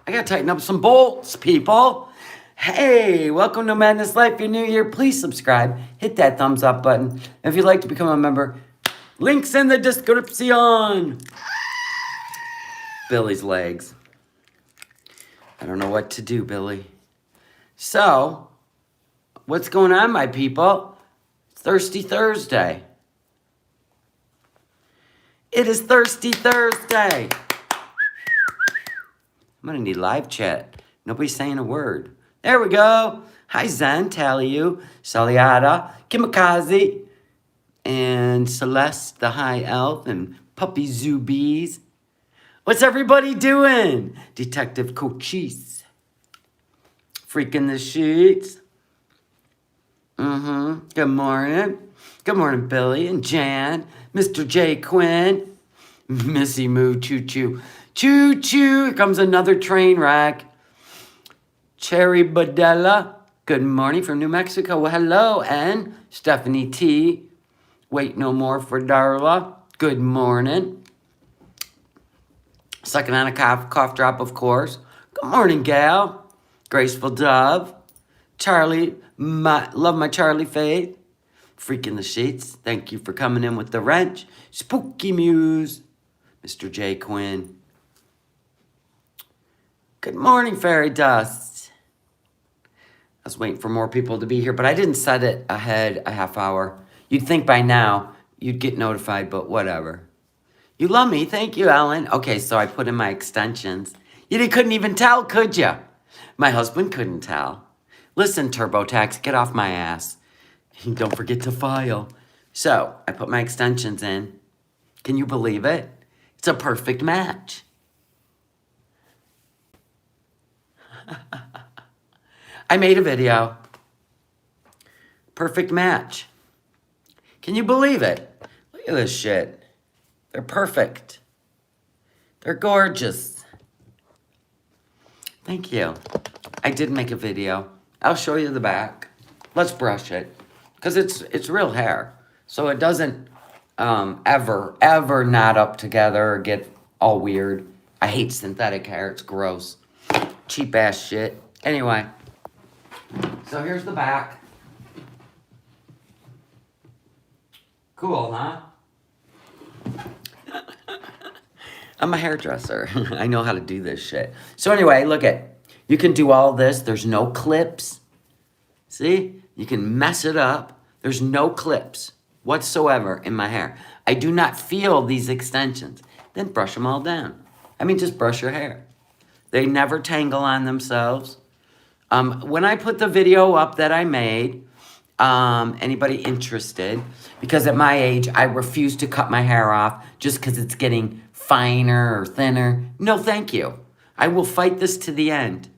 I gotta tighten up some bolts, people. Hey, welcome to Madness Life. If you're new here, please subscribe. Hit that thumbs up button. If you'd like to become a member, links in the description. Billy's legs. I don't know what to do, Billy. So, what's going on, my people? Thirsty Thursday. It is Thirsty Thursday. I'm gonna need live chat. Nobody's saying a word. There we go. Hi Zen, Taliu, Saliata, Kimikaze, and Celeste, the High Elf, and Puppy Zubies. What's everybody doing? Detective Cochise. Freaking the sheets. Good morning. Good morning, Billy and Jan, Mr. J. Quinn, Missy Moo, Choo Choo. Choo Choo, here comes another train wreck. Cherry Badella, good morning from New Mexico. Well, hello, and Stephanie T. Wait no more for Darla. Good morning. Sucking on a cough drop, of course. Good morning, gal. Graceful Dove. Charlie, love my Charlie Faith. Freaking the sheets. Thank you for coming in with the wrench. Spooky Muse. Mr. J. Quinn. Good morning, Fairy Dust. I was waiting for more people to be here, but I didn't set it ahead a half hour. You'd think by now you'd get notified, but whatever. You love me. Thank you, Ellen. Okay, so I put in my extensions. You couldn't even tell, could you? My husband couldn't tell. Listen, TurboTax, get off my ass. Don't forget to file. So, I put my extensions in. Can you believe it? It's a perfect match. I made a video. Perfect match. Can you believe it? Look at this shit. They're perfect. They're gorgeous. Thank you. I did make a video. I'll show you the back. Let's brush it. Because it's real hair. So it doesn't ever knot up together or get all weird. I hate synthetic hair. It's gross. Cheap ass shit. Anyway. So here's the back. Cool, huh? I'm a hairdresser. I know how to do this shit. So anyway, look at. You can do all this. There's no clips. See? You can mess it up. There's no clips whatsoever in my hair. I do not feel these extensions. Then brush them all down. I mean, just brush your hair. They never tangle on themselves. When I put the video up that I made, anybody interested, because at my age, I refuse to cut my hair off just because it's getting finer or thinner. No, thank you. I will fight this to the end.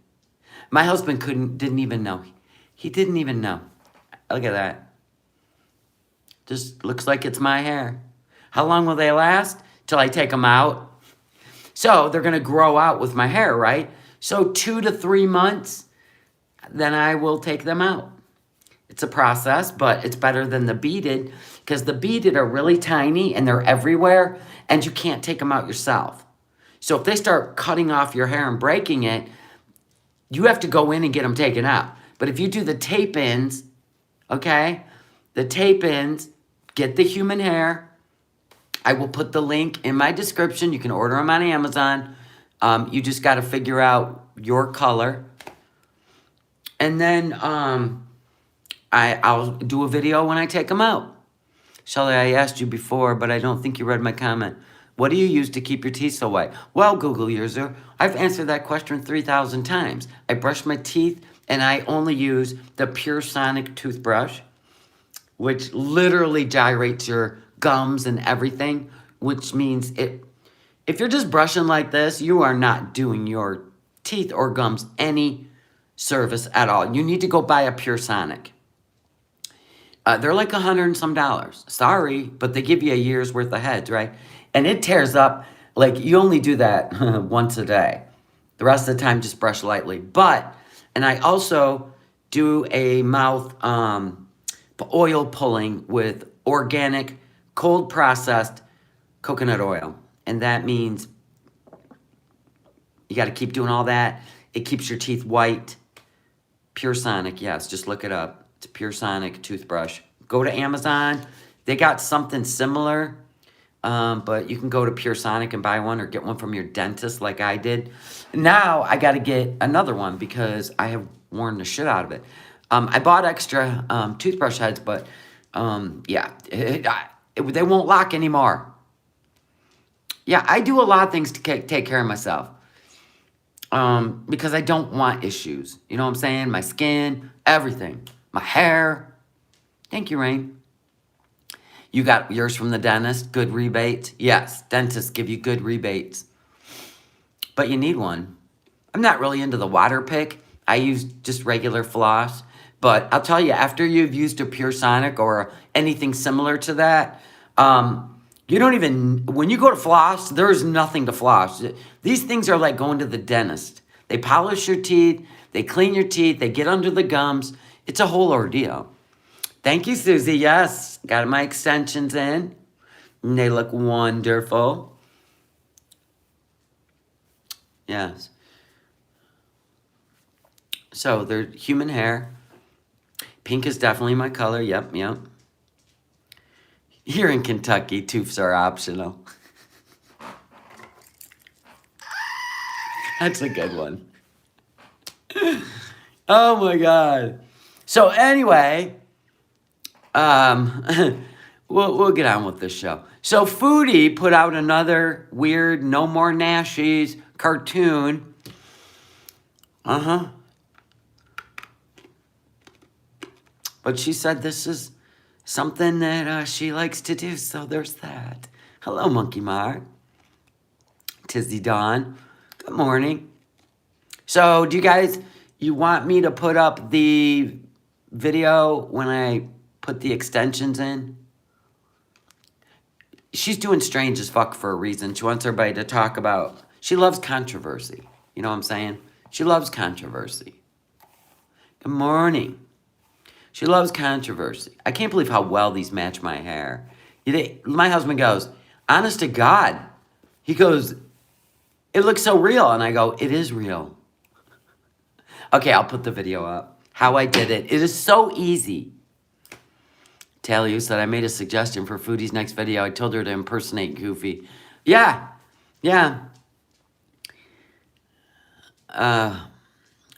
My husband didn't even know. He didn't even know. Look at that. Just looks like it's my hair. How long will they last? Till I take them out. So they're going to grow out with my hair, right? So 2 to 3 months, then I will take them out. It's a process, but it's better than the beaded because the beaded are really tiny and they're everywhere and you can't take them out yourself. So if they start cutting off your hair and breaking it, you have to go in and get them taken out. But if you do the tape-ins, okay, the tape-ins, get the human hair. I will put the link in my description. You can order them on Amazon. You just got to figure out your color. And then I'll do a video when I take them out. Shelly, I asked you before, but I don't think you read my comment. What do you use to keep your teeth so white? Well, Google user, I've answered that question 3,000 times. I brush my teeth, and I only use the Pure Sonic toothbrush, which literally gyrates your gums and everything, which means if you're just brushing like this, you are not doing your teeth or gums any service at all. You need to go buy a Pure Sonic. They're like $100 and some. Sorry, but they give you a year's worth of heads, right? And it tears up, like you only do that once a day. The rest of the time, just brush lightly. And I also do a mouth oil pulling with organic, cold processed coconut oil. And that means You got to keep doing all that. It keeps your teeth white. Pure Sonic, yes, just look it up. It's a Pure Sonic toothbrush. Go to Amazon. They got something similar, but you can go to Pure Sonic and buy one or get one from your dentist like I did. Now I got to get another one because I have worn the shit out of it. I bought extra toothbrush heads, but yeah, they won't lock anymore. Yeah, I do a lot of things to take care of myself. Because I don't want issues. You know what I'm saying? My skin, everything. My hair. Thank you, Rain. You got yours from the dentist? Good rebate? Yes, dentists give you good rebates. But you need one. I'm not really into the water pick. I use just regular floss. But I'll tell you, after you've used a Pure Sonic or anything similar to that, you don't even, when you go to floss, there's nothing to floss. These things are like going to the dentist. They polish your teeth, they clean your teeth, they get under the gums. It's a whole ordeal. Thank you, Susie. Yes, got my extensions in. And they look wonderful. Yes. So they're human hair. Pink is definitely my color. Yep. Here in Kentucky, tufts are optional. That's a good one. Oh my God. So anyway, we'll get on with this show. So Foodie put out another weird No More Nashies cartoon. But she said this is something that she likes to do, so there's that. Hello, Monkey Mark. Tizzy Dawn. Good morning. So, you want me to put up the video when I put the extensions in? She's doing strange as fuck for a reason. She wants everybody to talk about... She loves controversy. You know what I'm saying? She loves controversy. Good morning. She loves controversy. I can't believe how well these match my hair. My husband goes, honest to God. He goes, it looks so real. And I go, it is real. Okay, I'll put the video up. How I did it. It is so easy. Talia said I made a suggestion for Foodie's next video. I told her to impersonate Goofy. Yeah.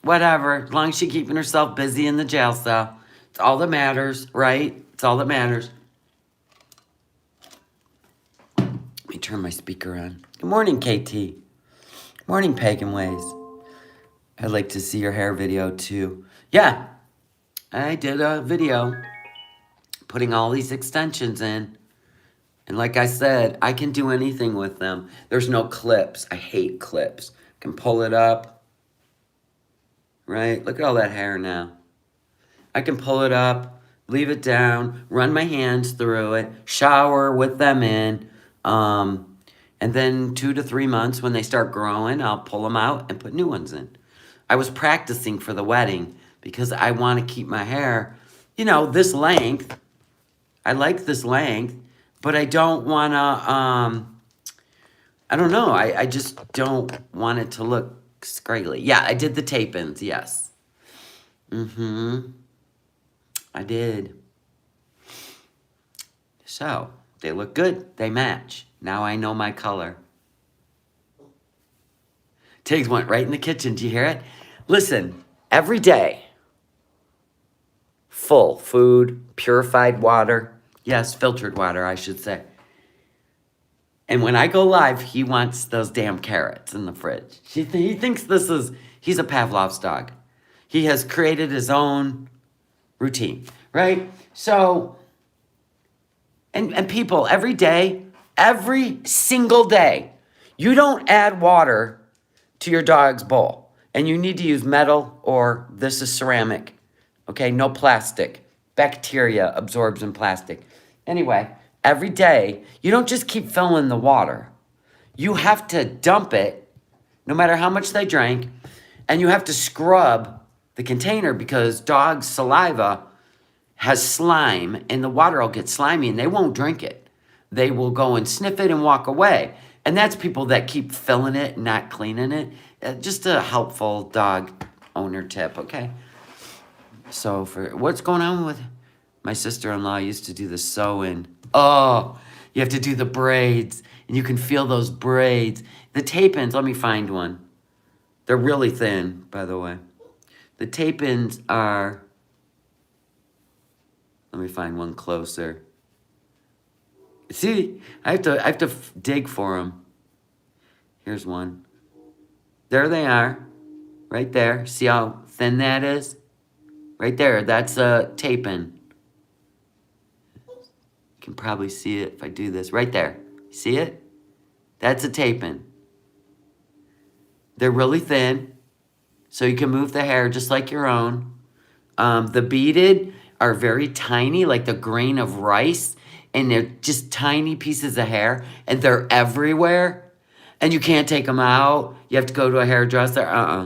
Whatever. As long as she's keeping herself busy in the jail cell. It's all that matters, right? It's all that matters. Let me turn my speaker on. Good morning, KT. Good morning, Pagan Ways. I'd like to see your hair video, too. Yeah, I did a video putting all these extensions in. And like I said, I can do anything with them. There's no clips. I hate clips. I can pull it up. Right? Look at all that hair now. I can pull it up, leave it down, run my hands through it, shower with them in, and then 2 to 3 months when they start growing, I'll pull them out and put new ones in. I was practicing for the wedding because I want to keep my hair, this length. I like this length, but I don't want to, I don't know. I just don't want it to look scraggly. Yeah, I did the tape-ins, yes. I did. So, they look good. They match. Now I know my color. Tiggs went right in the kitchen. Do you hear it? Listen, every day, full food, purified water. Yes, filtered water, I should say. And when I go live, he wants those damn carrots in the fridge. He thinks he's a Pavlov's dog. He has created his own routine, right? So, and people, every day, every single day, you don't add water to your dog's bowl. And you need to use metal or this is ceramic. Okay, no plastic. Bacteria absorbs in plastic. Anyway, every day, you don't just keep filling the water. You have to dump it, no matter how much they drank, and you have to scrub the container because dog's saliva has slime and the water will get slimy and they won't drink it. They will go and sniff it and walk away. And that's people that keep filling it and not cleaning it. Just a helpful dog owner tip, okay? So for what's going on with my sister-in-law used to do the sewing. Oh, you have to do the braids, and you can feel those braids. The tape-ins, let me find one. They're really thin, by the way. The tape-ins are, let me find one closer. See, I have to dig for them. Here's one. There they are, right there. See how thin that is? Right there, that's a tape-in. You can probably see it if I do this. Right there, see it? That's a tape-in. They're really thin, so you can move the hair just like your own. The beaded are very tiny, like the grain of rice, and they're just tiny pieces of hair, and they're everywhere, and you can't take them out. You have to go to a hairdresser.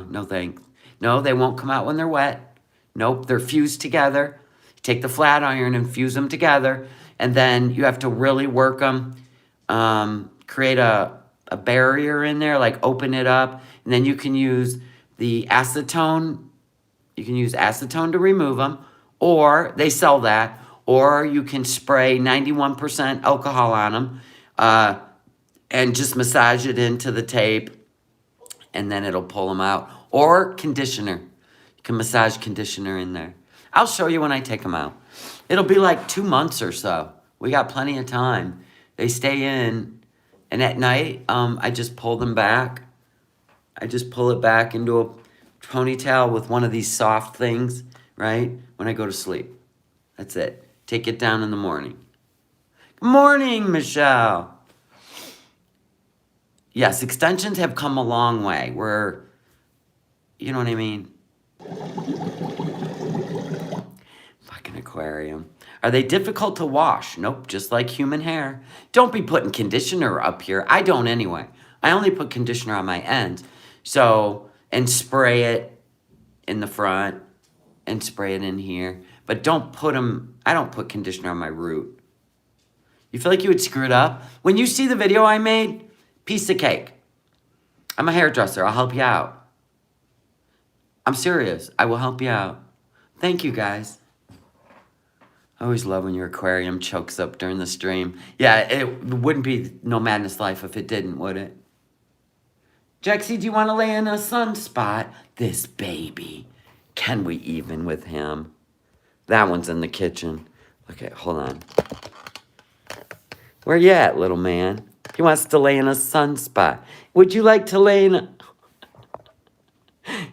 No thanks. No, they won't come out when they're wet. Nope, they're fused together. You take the flat iron and fuse them together, and then you have to really work them, create a barrier in there, like open it up, and then you can use the acetone. You can use acetone to remove them, or they sell that, or you can spray 91% alcohol on them and just massage it into the tape, and then it'll pull them out. Or conditioner. You can massage conditioner in there. I'll show you when I take them out. It'll be like 2 months or so. We got plenty of time. They stay in, and at night, I just pull them back. I just pull it back into a ponytail with one of these soft things, right? When I go to sleep. That's it. Take it down in the morning. Good morning, Michelle. Yes, extensions have come a long way. Where, you know what I mean? Fucking aquarium. Are they difficult to wash? Nope, just like human hair. Don't be putting conditioner up here. I don't anyway. I only put conditioner on my ends. So, and spray it in the front and spray it in here. But don't put them, I don't put conditioner on my root. You feel like you would screw it up? When you see the video I made, piece of cake. I'm a hairdresser. I'll help you out. I'm serious. I will help you out. Thank you, guys. I always love when your aquarium chokes up during the stream. Yeah, it wouldn't be No Madness Life if it didn't, would it? Jexy, do you want to lay in a sunspot? This baby. Can we even with him? That one's in the kitchen. Okay, hold on. Where you at, little man? He wants to lay in a sunspot. Would you like to lay in a...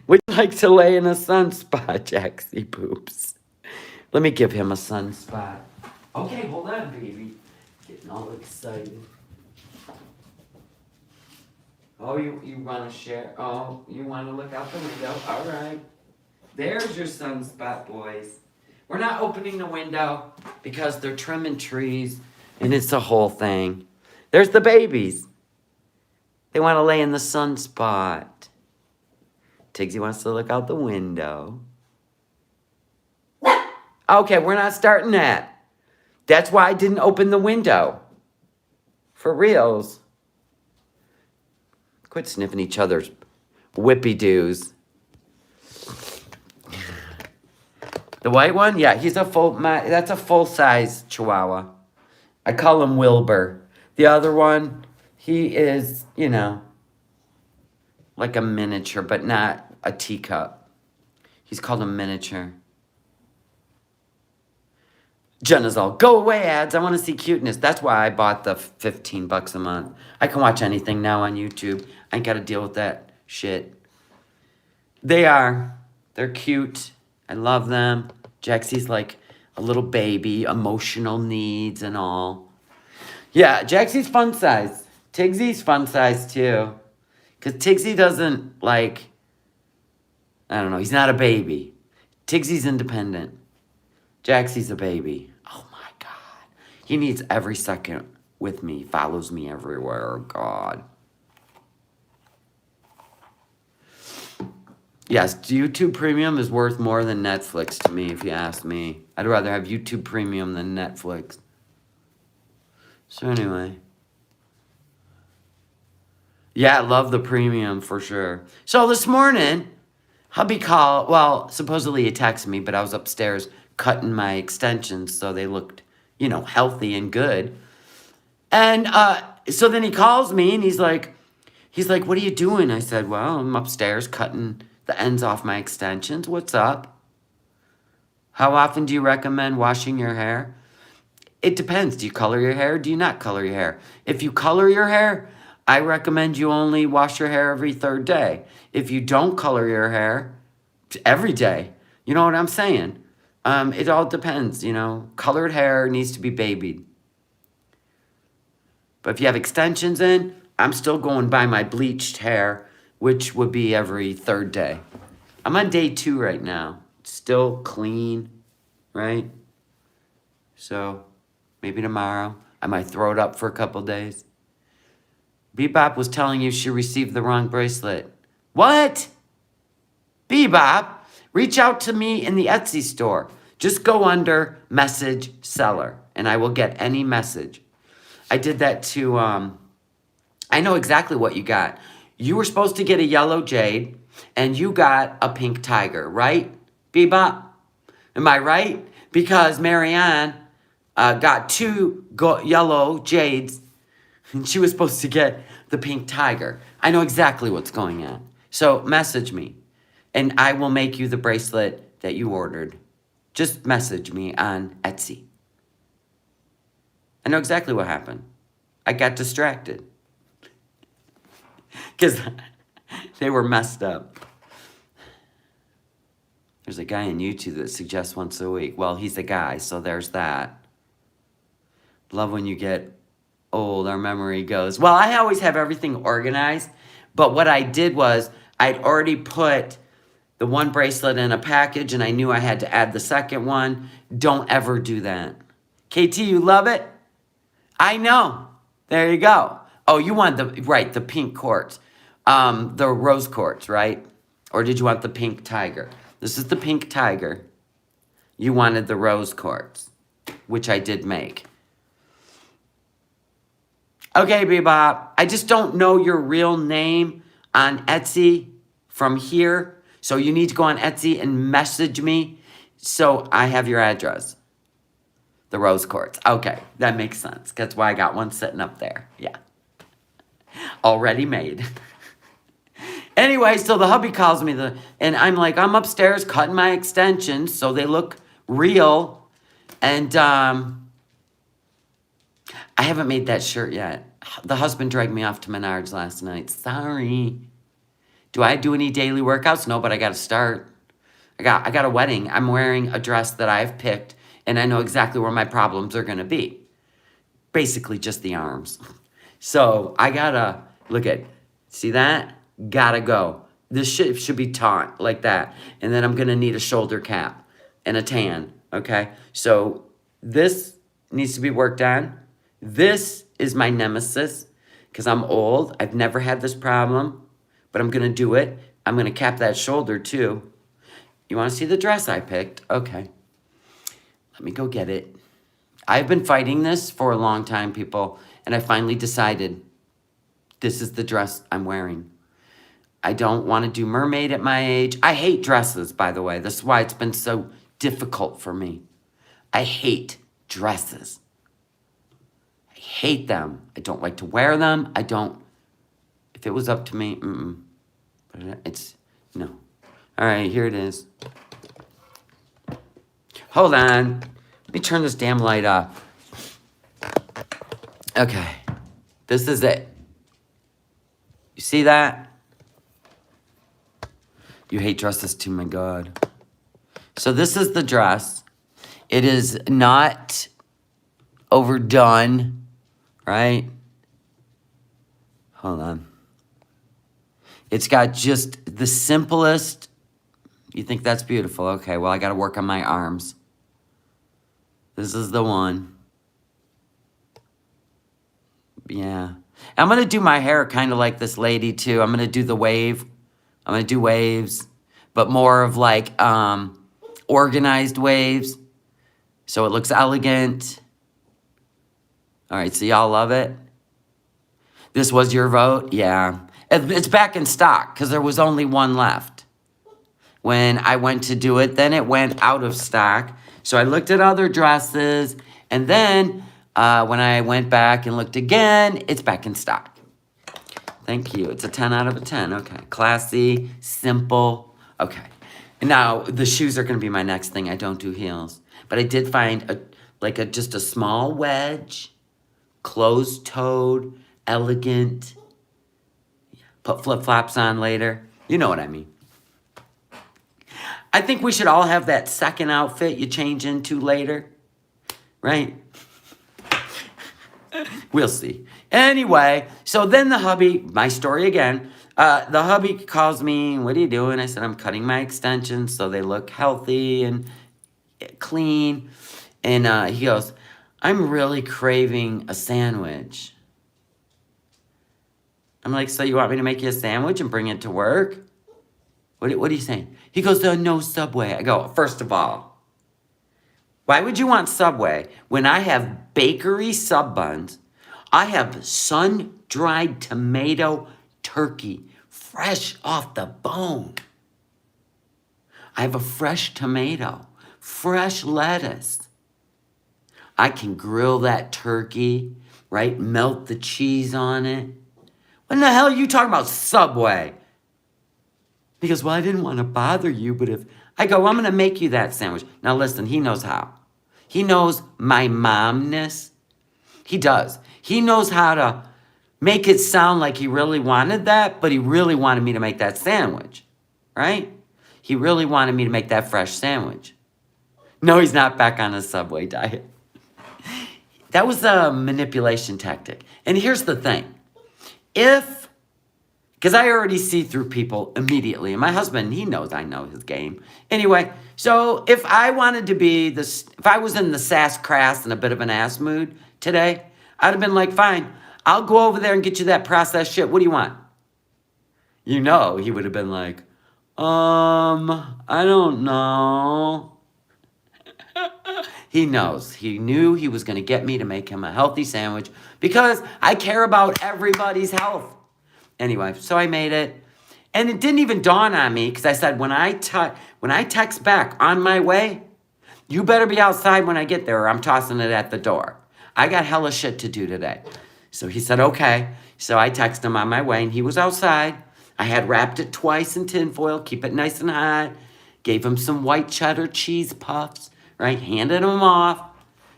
Would you like to lay in a sunspot, Jaxie Poops? Let me give him a sunspot. Okay, hold on, baby. Getting all excited. Oh, you want to share? Oh, you want to look out the window? All right. There's your sunspot, boys. We're not opening the window because they're trimming trees, and it's a whole thing. There's the babies. They want to lay in the sunspot. Tigsy wants to look out the window. Okay, we're not starting that. That's why I didn't open the window. For reals. Quit sniffing each other's whippy-doos. The white one? Yeah, he's a that's a full-size Chihuahua. I call him Wilbur. The other one, he is, you know, like a miniature, but not a teacup. He's called a miniature. Jenna's all, go away, ads. I want to see cuteness. That's why I bought the $15 a month. I can watch anything now on YouTube. I ain't got to deal with that shit. They're cute. I love them. Jaxie's like a little baby, emotional needs and all. Yeah, Jaxie's fun size. Tigsy's fun size too. Because Tigsy doesn't like, I don't know, he's not a baby. Tigsy's independent. Jaxie's a baby. Oh my God. He needs every second with me. Follows me everywhere. Oh God. Yes, YouTube Premium is worth more than Netflix to me, if you ask me. I'd rather have YouTube Premium than Netflix. So anyway. Yeah, I love the premium for sure. So this morning, hubby called, well, supposedly he texted me, but I was upstairs cutting my extensions so they looked, healthy and good. And so then he calls me and he's like, what are you doing? I said, well, I'm upstairs cutting the ends off my extensions. What's up? How often do you recommend washing your hair? It depends. Do you color your hair? Or do you not color your hair? If you color your hair, I recommend you only wash your hair every third day. If you don't color your hair, every day. You know what I'm saying? It all depends, Colored hair needs to be babied. But if you have extensions in, I'm still going by my bleached hair, which would be every third day. I'm on day 2 right now. Still clean, right? So maybe tomorrow I might throw it up for a couple days. Bebop was telling you she received the wrong bracelet. What? Bebop, reach out to me in the Etsy store. Just go under message seller and I will get any message. I did that to, I know exactly what you got. You were supposed to get a yellow jade and you got a pink tiger, right? Bebop? Am I right? Because Marianne got 2 yellow jades and she was supposed to get the pink tiger. I know exactly what's going on. So message me and I will make you the bracelet that you ordered. Just message me on Etsy. I know exactly what happened. I got distracted. Because they were messed up. There's a guy on YouTube that suggests once a week. Well, he's a guy, so there's that. Love when you get old, our memory goes. Well, I always have everything organized. But what I did was I'd already put the one bracelet in a package and I knew I had to add the second one. Don't ever do that. KT, you love it? I know. There you go. Oh, you want the pink quartz. The rose quartz, right? Or did you want the pink tiger? This is the pink tiger. You wanted the rose quartz, which I did make. Okay, Bebop. I just don't know your real name on Etsy from here. So you need to go on Etsy and message me so I have your address. The rose quartz. Okay, that makes sense. That's why I got one sitting up there. Yeah. Already made. Anyway, so the hubby calls me, and I'm like, I'm upstairs cutting my extensions so they look real. And I haven't made that shirt yet. The husband dragged me off to Menards last night. Sorry. Do I do any daily workouts? No, but I got to start. I got a wedding. I'm wearing a dress that I've picked, and I know exactly where my problems are going to be. Basically, just the arms. So I got to, look at, see that? Gotta go. This should be taut like that. And then I'm going to need a shoulder cap and a tan, okay? So this needs to be worked on. This is my nemesis because I'm old. I've never had this problem, but I'm going to do it. I'm going to cap that shoulder too. You want to see the dress I picked? Okay. Let me go get it. I've been fighting this for a long time, people, and I finally decided this is the dress I'm wearing. I don't want to do mermaid at my age. I hate dresses, by the way. This is why it's been so difficult for me. I hate dresses. I hate them. I don't like to wear them. I don't. If it was up to me, But it's, no. All right, here it is. Hold on. Let me turn this damn light off. Okay. This is it. You see that? You hate dresses too, my God. So this is the dress. It is not overdone, right? Hold on. It's got just the simplest. You think that's beautiful? Okay, well, I got to work on my arms. This is the one. Yeah. I'm going to do my hair kind of like this lady, too. I'm going to do the wave. I'm going to do waves, but more of like organized waves. So it looks elegant. All right, so y'all love it? This was your vote? Yeah. It's back in stock because there was only one left. When I went to do it, then it went out of stock. So I looked at other dresses, and then when I went back and looked again, it's back in stock. Thank you. It's a 10 out of a 10. Okay. Classy, simple. Okay. And now the shoes are going to be my next thing. I don't do heels. But I did find just a small wedge, closed-toed, elegant. Put flip-flops on later. You know what I mean. I think we should all have that second outfit you change into later. Right? We'll see. Anyway, so then the hubby, my story again, the hubby calls me, what are you doing? I said, I'm cutting my extensions so they look healthy and clean. And he goes, I'm really craving a sandwich. I'm like, so you want me to make you a sandwich and bring it to work? What are you saying? He goes, no Subway. I go, first of all, why would you want Subway when I have bakery sub buns? I have sun-dried tomato turkey, fresh off the bone. I have a fresh tomato, fresh lettuce. I can grill that turkey, right? Melt the cheese on it. What in the hell are you talking about, Subway? He goes, well, I didn't want to bother you, but if... I go, well, I'm going to make you that sandwich. Now, listen, he knows how. He knows my momness. He does. He knows how to make it sound like he really wanted that, but he really wanted me to make that sandwich, right? He really wanted me to make that fresh sandwich. No, he's not back on a Subway diet. That was a manipulation tactic. And here's the thing. Because I already see through people immediately. And my husband, he knows I know his game. Anyway, so if I wanted to be this, if I was in the sass, crass, and a bit of an ass mood today, I'd have been like, fine, I'll go over there and get you that processed shit. What do you want? You know, he would have been like, I don't know. He knows. He knew he was going to get me to make him a healthy sandwich because I care about everybody's health. Anyway, so I made it. And it didn't even dawn on me because I said, when I text back on my way, you better be outside when I get there or I'm tossing it at the door. I got hella shit to do today. So he said, okay. So I texted him on my way and he was outside. I had wrapped it twice in tinfoil, keep it nice and hot. Gave him some white cheddar cheese puffs, right? Handed him off.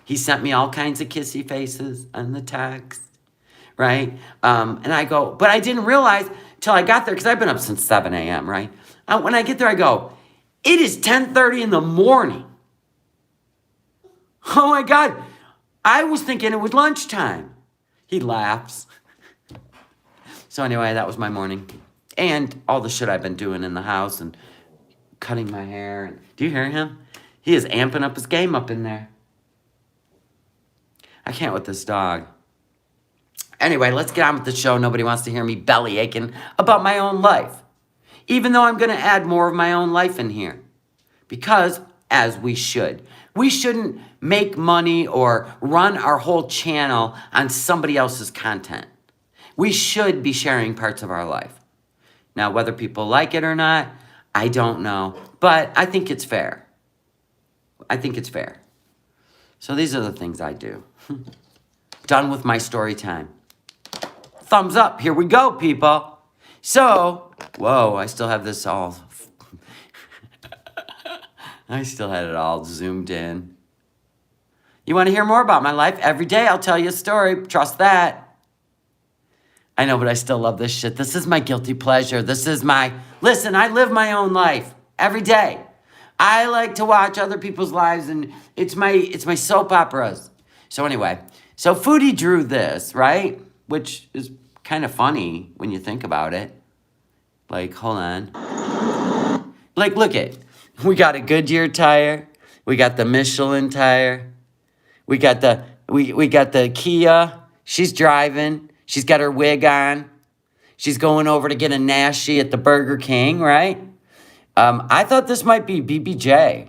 He sent me all kinds of kissy faces on the text, right? And I go, but I didn't realize till I got there, because I've been up since 7 a.m., right? When I get there, I go, it is 10:30 in the morning. Oh my God. I was thinking it was lunchtime. He laughs. So anyway, that was my morning. And all the shit I've been doing in the house and cutting my hair. Do you hear him? He is amping up his game up in there. I can't with this dog. Anyway, let's get on with the show. Nobody wants to hear me belly aching about my own life. Even though I'm going to add more of my own life in here. Because, as we should. We shouldn't make money or run our whole channel on somebody else's content. We should be sharing parts of our life. Now, whether people like it or not, I don't know. But I think it's fair. I think it's fair. So these are the things I do. Done with my story time. Thumbs up. Here we go, people. So, whoa, I still have this all... I still had it all zoomed in. You want to hear more about my life? Every day I'll tell you a story. Trust that. I know, but I still love this shit. This is my guilty pleasure. This is my... Listen, I live my own life every day. I like to watch other people's lives, and it's my soap operas. So anyway, so Foodie drew this, right? Which is kind of funny when you think about it. Like, hold on. Like, look it. We got a Goodyear tire. We got the Michelin tire. We got the Kia. She's driving. She's got her wig on. She's going over to get a Nashi at the Burger King, right? I thought this might be BBJ.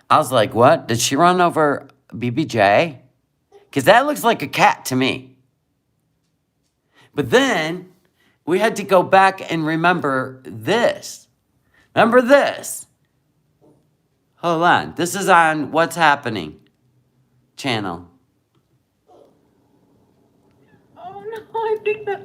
I was like, what? Did she run over BBJ? Because that looks like a cat to me. But then We had to go back and remember this. Remember this. Hold on. This is on What's Happening channel. Oh no, I think that...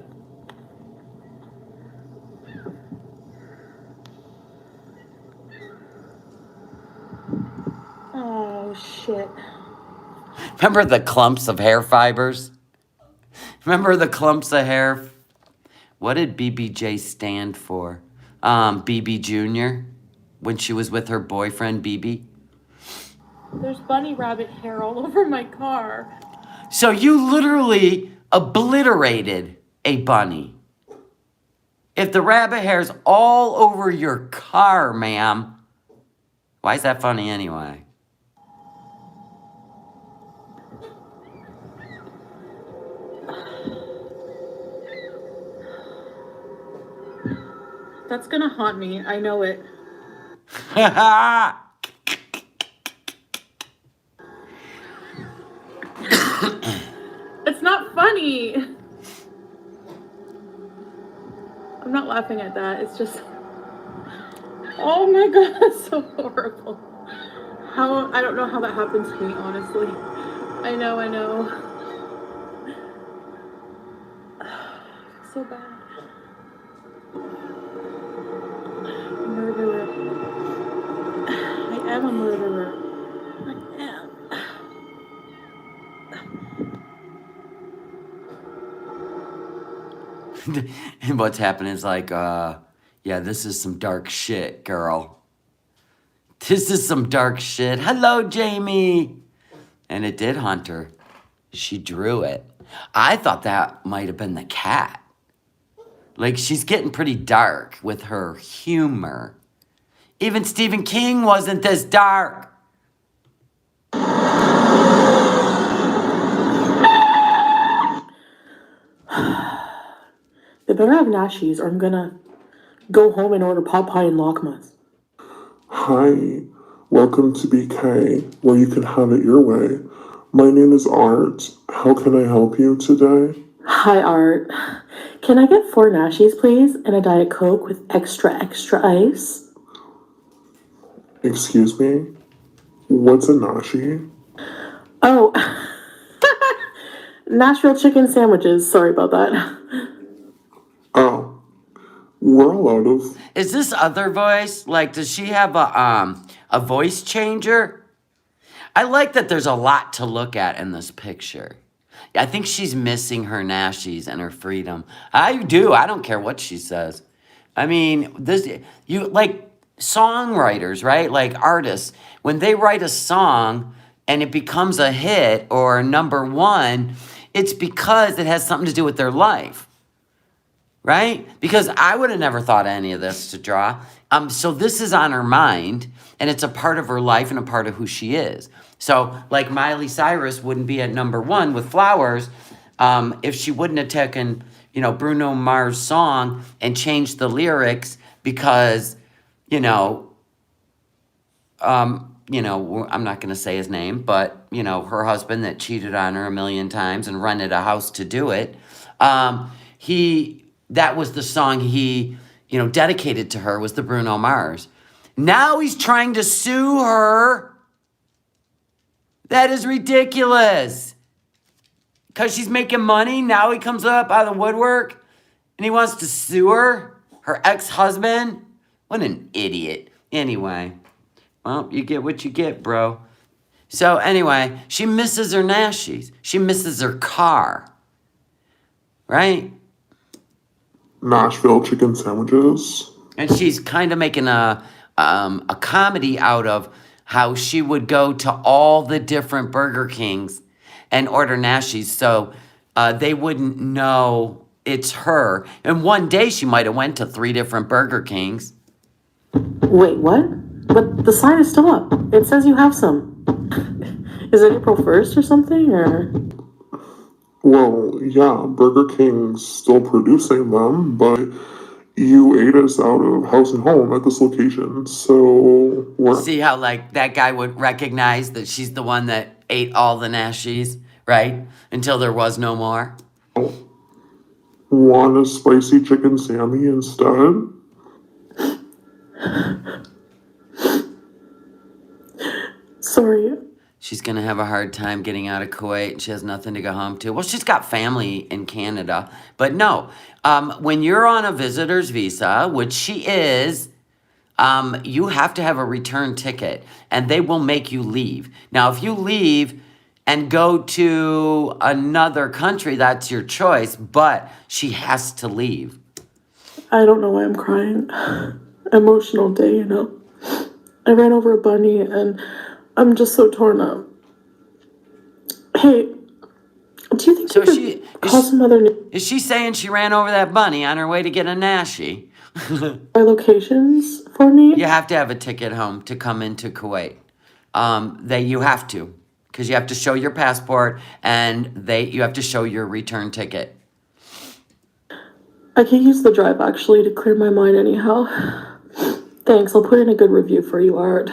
Oh shit. Remember the clumps of hair fibers? Remember the clumps of hair? What did BBJ stand for? BB Jr. When she was with her boyfriend, BB? There's bunny rabbit hair all over my car. So you literally obliterated a bunny. If the rabbit hair's all over your car, ma'am, why is that funny anyway? That's gonna haunt me. I know it. It's not funny. I'm not laughing at that. It's just... Oh my god, that's so horrible. I don't know how that happened to me, honestly. I know. So bad. Murderer. I am a murderer. I am. And what's happening is like, yeah, this is some dark shit, girl. This is some dark shit. Hello, Jamie. And it did haunt her. She drew it. I thought that might have been the cat. Like, she's getting pretty dark with her humor. Even Stephen King wasn't this dark. They better have Nashies or I'm gonna go home and order Popeye and Lockmas. Hi, welcome to BK, where you can have it your way. My name is Art. How can I help you today? Hi, Art. Can I get 4 Nashies, please, and a Diet Coke with extra ice? Excuse me? What's a nashi? Oh, Nashville chicken sandwiches. Sorry about that. Oh, we're all out of... Is this other voice? Like, does she have a voice changer? I like that there's a lot to look at in this picture. I think she's missing her Nashies and her freedom. I do. I don't care what she says. I mean, you like songwriters, right? Like artists, when they write a song and it becomes a hit or number one, it's because it has something to do with their life, right? Because I would have never thought of any of this to draw. So this is on her mind, and it's a part of her life and a part of who she is. So, like Miley Cyrus wouldn't be at number one with Flowers if she wouldn't have taken, Bruno Mars' song and changed the lyrics because, I'm not going to say his name, but, her husband that cheated on her a million times and rented a house to do it, that was the song he, dedicated to her was the Bruno Mars. Now he's trying to sue her. That is ridiculous. Because she's making money, now he comes up out of the woodwork and he wants to sue her ex-husband. What an idiot. Anyway, well, you get what you get, bro. So anyway, she misses her Nashies. She misses her car. Right? Nashville chicken sandwiches. And she's kind of making a comedy out of how she would go to all the different Burger Kings and order Nashies so they wouldn't know it's her. And one day she might have went to 3 different Burger Kings. Wait, what? But the sign is still up. It says you have some. Is it April 1st or something, or? Well, yeah, Burger King's still producing them, but you ate us out of house and home at this location, so we're... See how, like, that guy would recognize that she's the one that ate all the Nashies, right? Until there was no more. Want a spicy chicken Sammy instead? Sorry. She's going to have a hard time getting out of Kuwait and she has nothing to go home to. Well, she's got family in Canada. But no, when you're on a visitor's visa, which she is, you have to have a return ticket and they will make you leave. Now, if you leave and go to another country, that's your choice, but she has to leave. I don't know why I'm crying. Emotional day, you know. I ran over a bunny and I'm just so torn up. Hey, do you think So you could call some other is she saying she ran over that bunny on her way to get a nashi? locations for me? You have to have a ticket home to come into Kuwait. You have to, because you have to show your passport and you have to show your return ticket. I can use the drive actually to clear my mind anyhow. Thanks, I'll put in a good review for you, Art.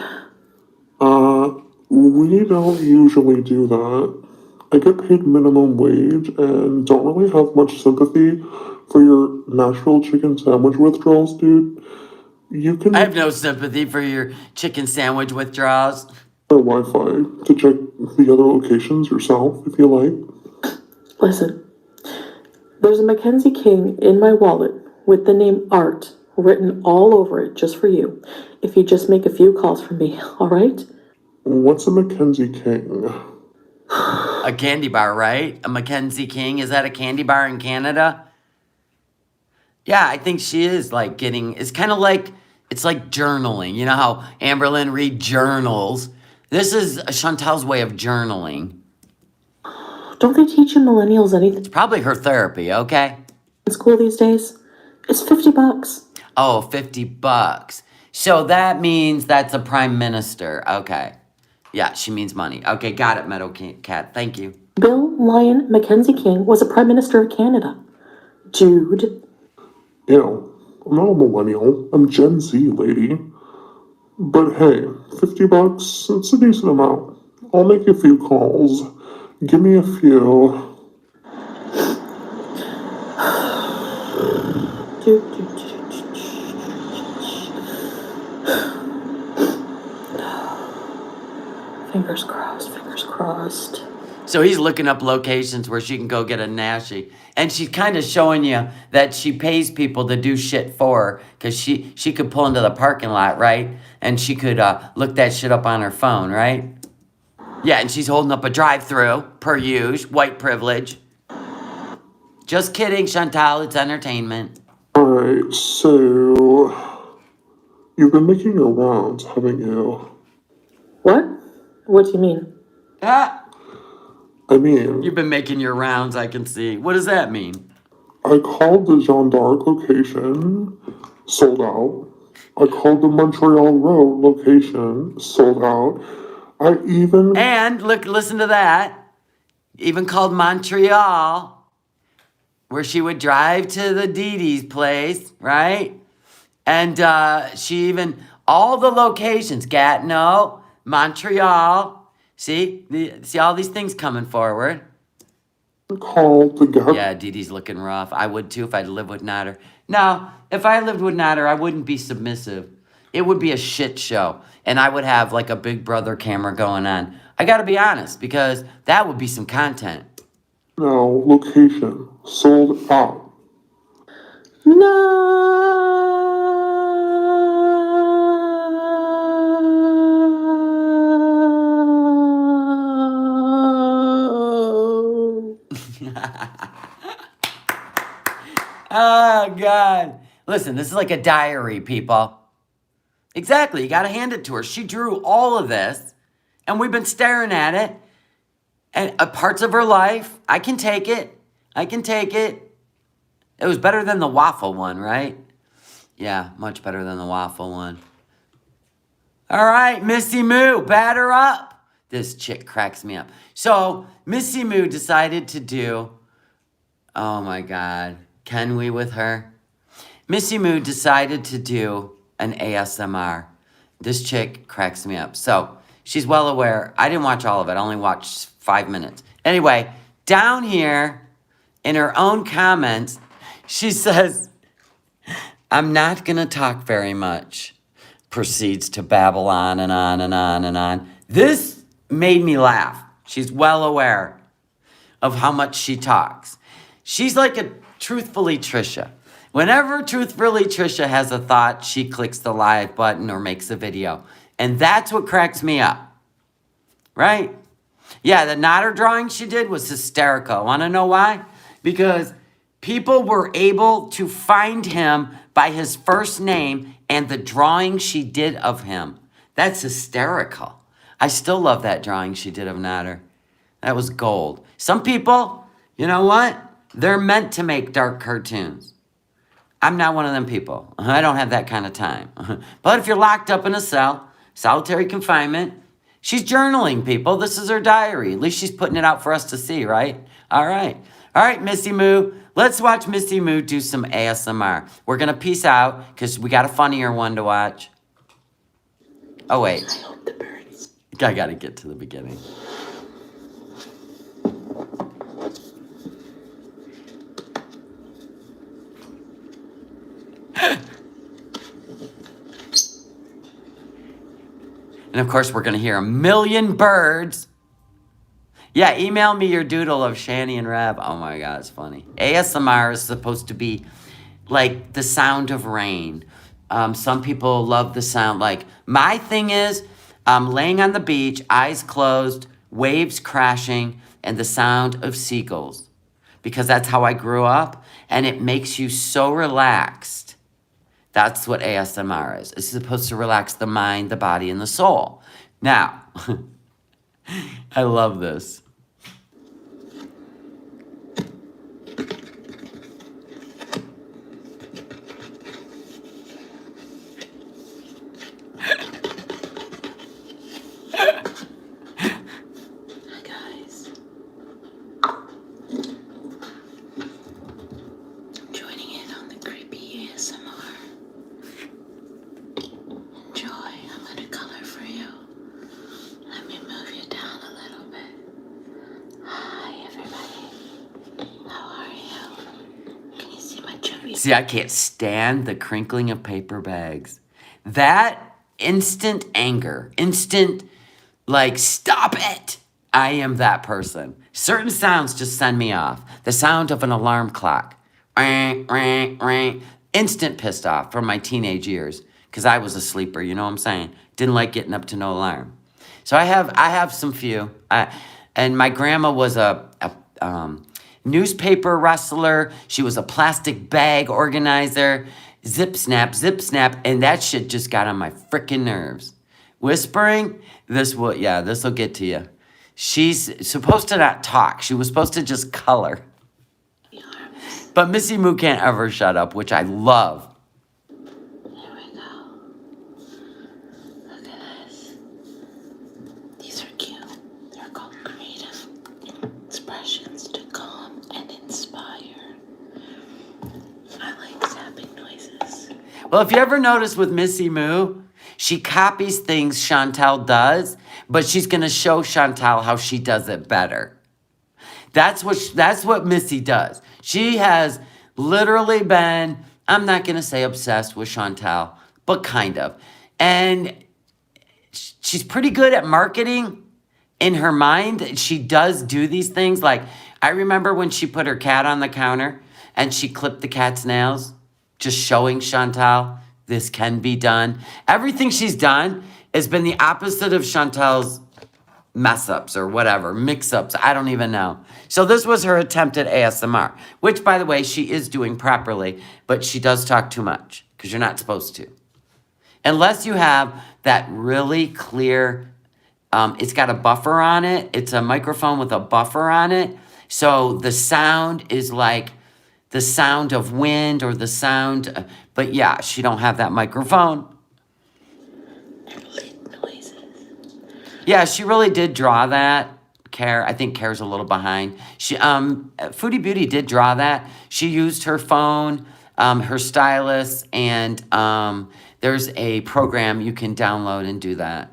We don't usually do that. I get paid minimum wage and don't really have much sympathy for your Nashville chicken sandwich withdrawals, dude. You can I have no sympathy for your chicken sandwich withdrawals. Wi-Fi to check the other locations yourself if you like. Listen, there's a Mackenzie King in my wallet with the name Art written all over it just for you. If you just make a few calls for me, all right? What's a Mackenzie King? A candy bar, right? A Mackenzie King. Is that a candy bar in Canada? Yeah, I think she is like it's kind of like, it's like journaling. You know how Amberlynn Reed journals? This is Chantal's way of journaling. Don't they teach you millennials anything It's probably her therapy, okay? in school these days? It's $50. Oh, $50. So that means that's a prime minister. Okay. Yeah, she means money. Okay, got it, Meadow Cat. Thank you. Bill Lyon Mackenzie King was a prime minister of Canada. Jude. Ew, I'm not a millennial. I'm Gen Z, lady. But hey, $50, it's a decent amount. I'll make a few calls. Give me a few. Fingers crossed, fingers crossed. So he's looking up locations where she can go get a nashi. And she's kind of showing you that she pays people to do shit for her. Because she could pull into the parking lot, right? And she could look that shit up on her phone, right? Yeah, and she's holding up a drive-through, per usual, white privilege. Just kidding, Chantal, it's entertainment. Alright, so you've been making your rounds, haven't you? What? What do you mean? Ah, I mean, you've been making your rounds, I can see. What does that mean? I called the Jeanne d'Arc location, sold out. I called the Montreal Road location, sold out. I even... And, look, listen to that. Even called Montreal, where she would drive to the Dee Dee's place, right? And she even, all the locations, Gatineau, Montreal. See all these things coming forward. called the Yeah, Dee Dee's looking rough. I would too if I lived with Nader. No, if I lived with Nader, I wouldn't be submissive. It would be a shit show. And I would have like a Big Brother camera going on. I gotta be honest, because that would be some content. Now, location, sold out. No. Oh, God. Listen, this is like a diary, people. Exactly. You got to hand it to her. She drew all of this, and we've been staring at it. And parts of her life, I can take it. I can take it. It was better than the waffle one, right? Yeah, much better than the waffle one. All right, Missy Moo, batter up. This chick cracks me up. So, Missy Moo decided to do, oh my God, can we with her? Missy Moo decided to do an ASMR. This chick cracks me up. So, she's well aware. I didn't watch all of it. I only watched 5 minutes. Anyway, down here in her own comments, She says, I'm not going to talk very much. Proceeds to babble on and on and on and on. This made me laugh. She's well aware of how much she talks. She's like a truthfully Trisha. Whenever truthfully Trisha has a thought, she clicks the live button or makes a video. And that's what cracks me up. Right? Yeah, the Nodder drawing she did was hysterical. Want to know why? Because people were able to find him by his first name and the drawing she did of him. That's hysterical. I still love that drawing she did of Nodder. That was gold. Some people, you know what? They're meant to make dark cartoons. I'm not one of them people. I don't have that kind of time. But if you're locked up in a cell, solitary confinement, she's journaling, people. This is her diary. At least she's putting it out for us to see, right? All right. All right, Missy Moo. Let's watch Missy Moo do some ASMR. We're going to peace out because we got a funnier one to watch. Oh, wait. I hope the birds. I got to get to the beginning. And of course, we're going to hear a million birds. Yeah, email me your doodle of Shani and Reb. Oh my God, it's funny. ASMR is supposed to be like the sound of rain. Some people love the sound. Like, my thing is, I'm laying on the beach, eyes closed, waves crashing, and the sound of seagulls. Because that's how I grew up, and it makes you so relaxed. That's what ASMR is. It's supposed to relax the mind, the body, and the soul. Now, I love this. Hi, guys. Joining in on the creepy ASMR. Enjoy. I'm going to color for you. Let me move you down a little bit. Hi, everybody. How are you? Can you see my chubby? See, I can't stand the crinkling of paper bags. That instant anger, instant, like, stop it. I am that person. Certain sounds just send me off. The sound of an alarm clock. Ring, ring, ring. Instant pissed off from my teenage years. Because I was a sleeper, you know what I'm saying? Didn't like getting up to no alarm. So I have some few. And my grandma was a newspaper rustler. She was a plastic bag organizer. Zip snap, and that shit just got on my freaking nerves. Whispering, this will get to you. She's supposed to not talk. She was supposed to just color. But Missy Moo can't ever shut up, which I love. There we go. Look at this. These are cute. They're called creative expressions to calm and inspire. I like zapping noises. Well, if you ever notice with Missy Moo, she copies things Chantal does, but she's going to show Chantal how she does it better. That's what Missy does. She has literally been, I'm not going to say obsessed with Chantal, but kind of. And she's pretty good at marketing in her mind. She does do these things. Like, I remember when she put her cat on the counter and she clipped the cat's nails, just showing Chantal this can be done. Everything she's done has been the opposite of Chantal's mess-ups or whatever, mix-ups, I don't even know. So this was her attempt at ASMR, which, by the way, she is doing properly, but she does talk too much because you're not supposed to. Unless you have that really clear, it's got a buffer on it. It's a microphone with a buffer on it. So the sound is like the sound of wind or the sound, but yeah, she don't have that microphone. Yeah, she really did draw that. I think Care's a little behind. Foodie Beauty did draw that. She used her phone, her stylus, and there's a program you can download and do that.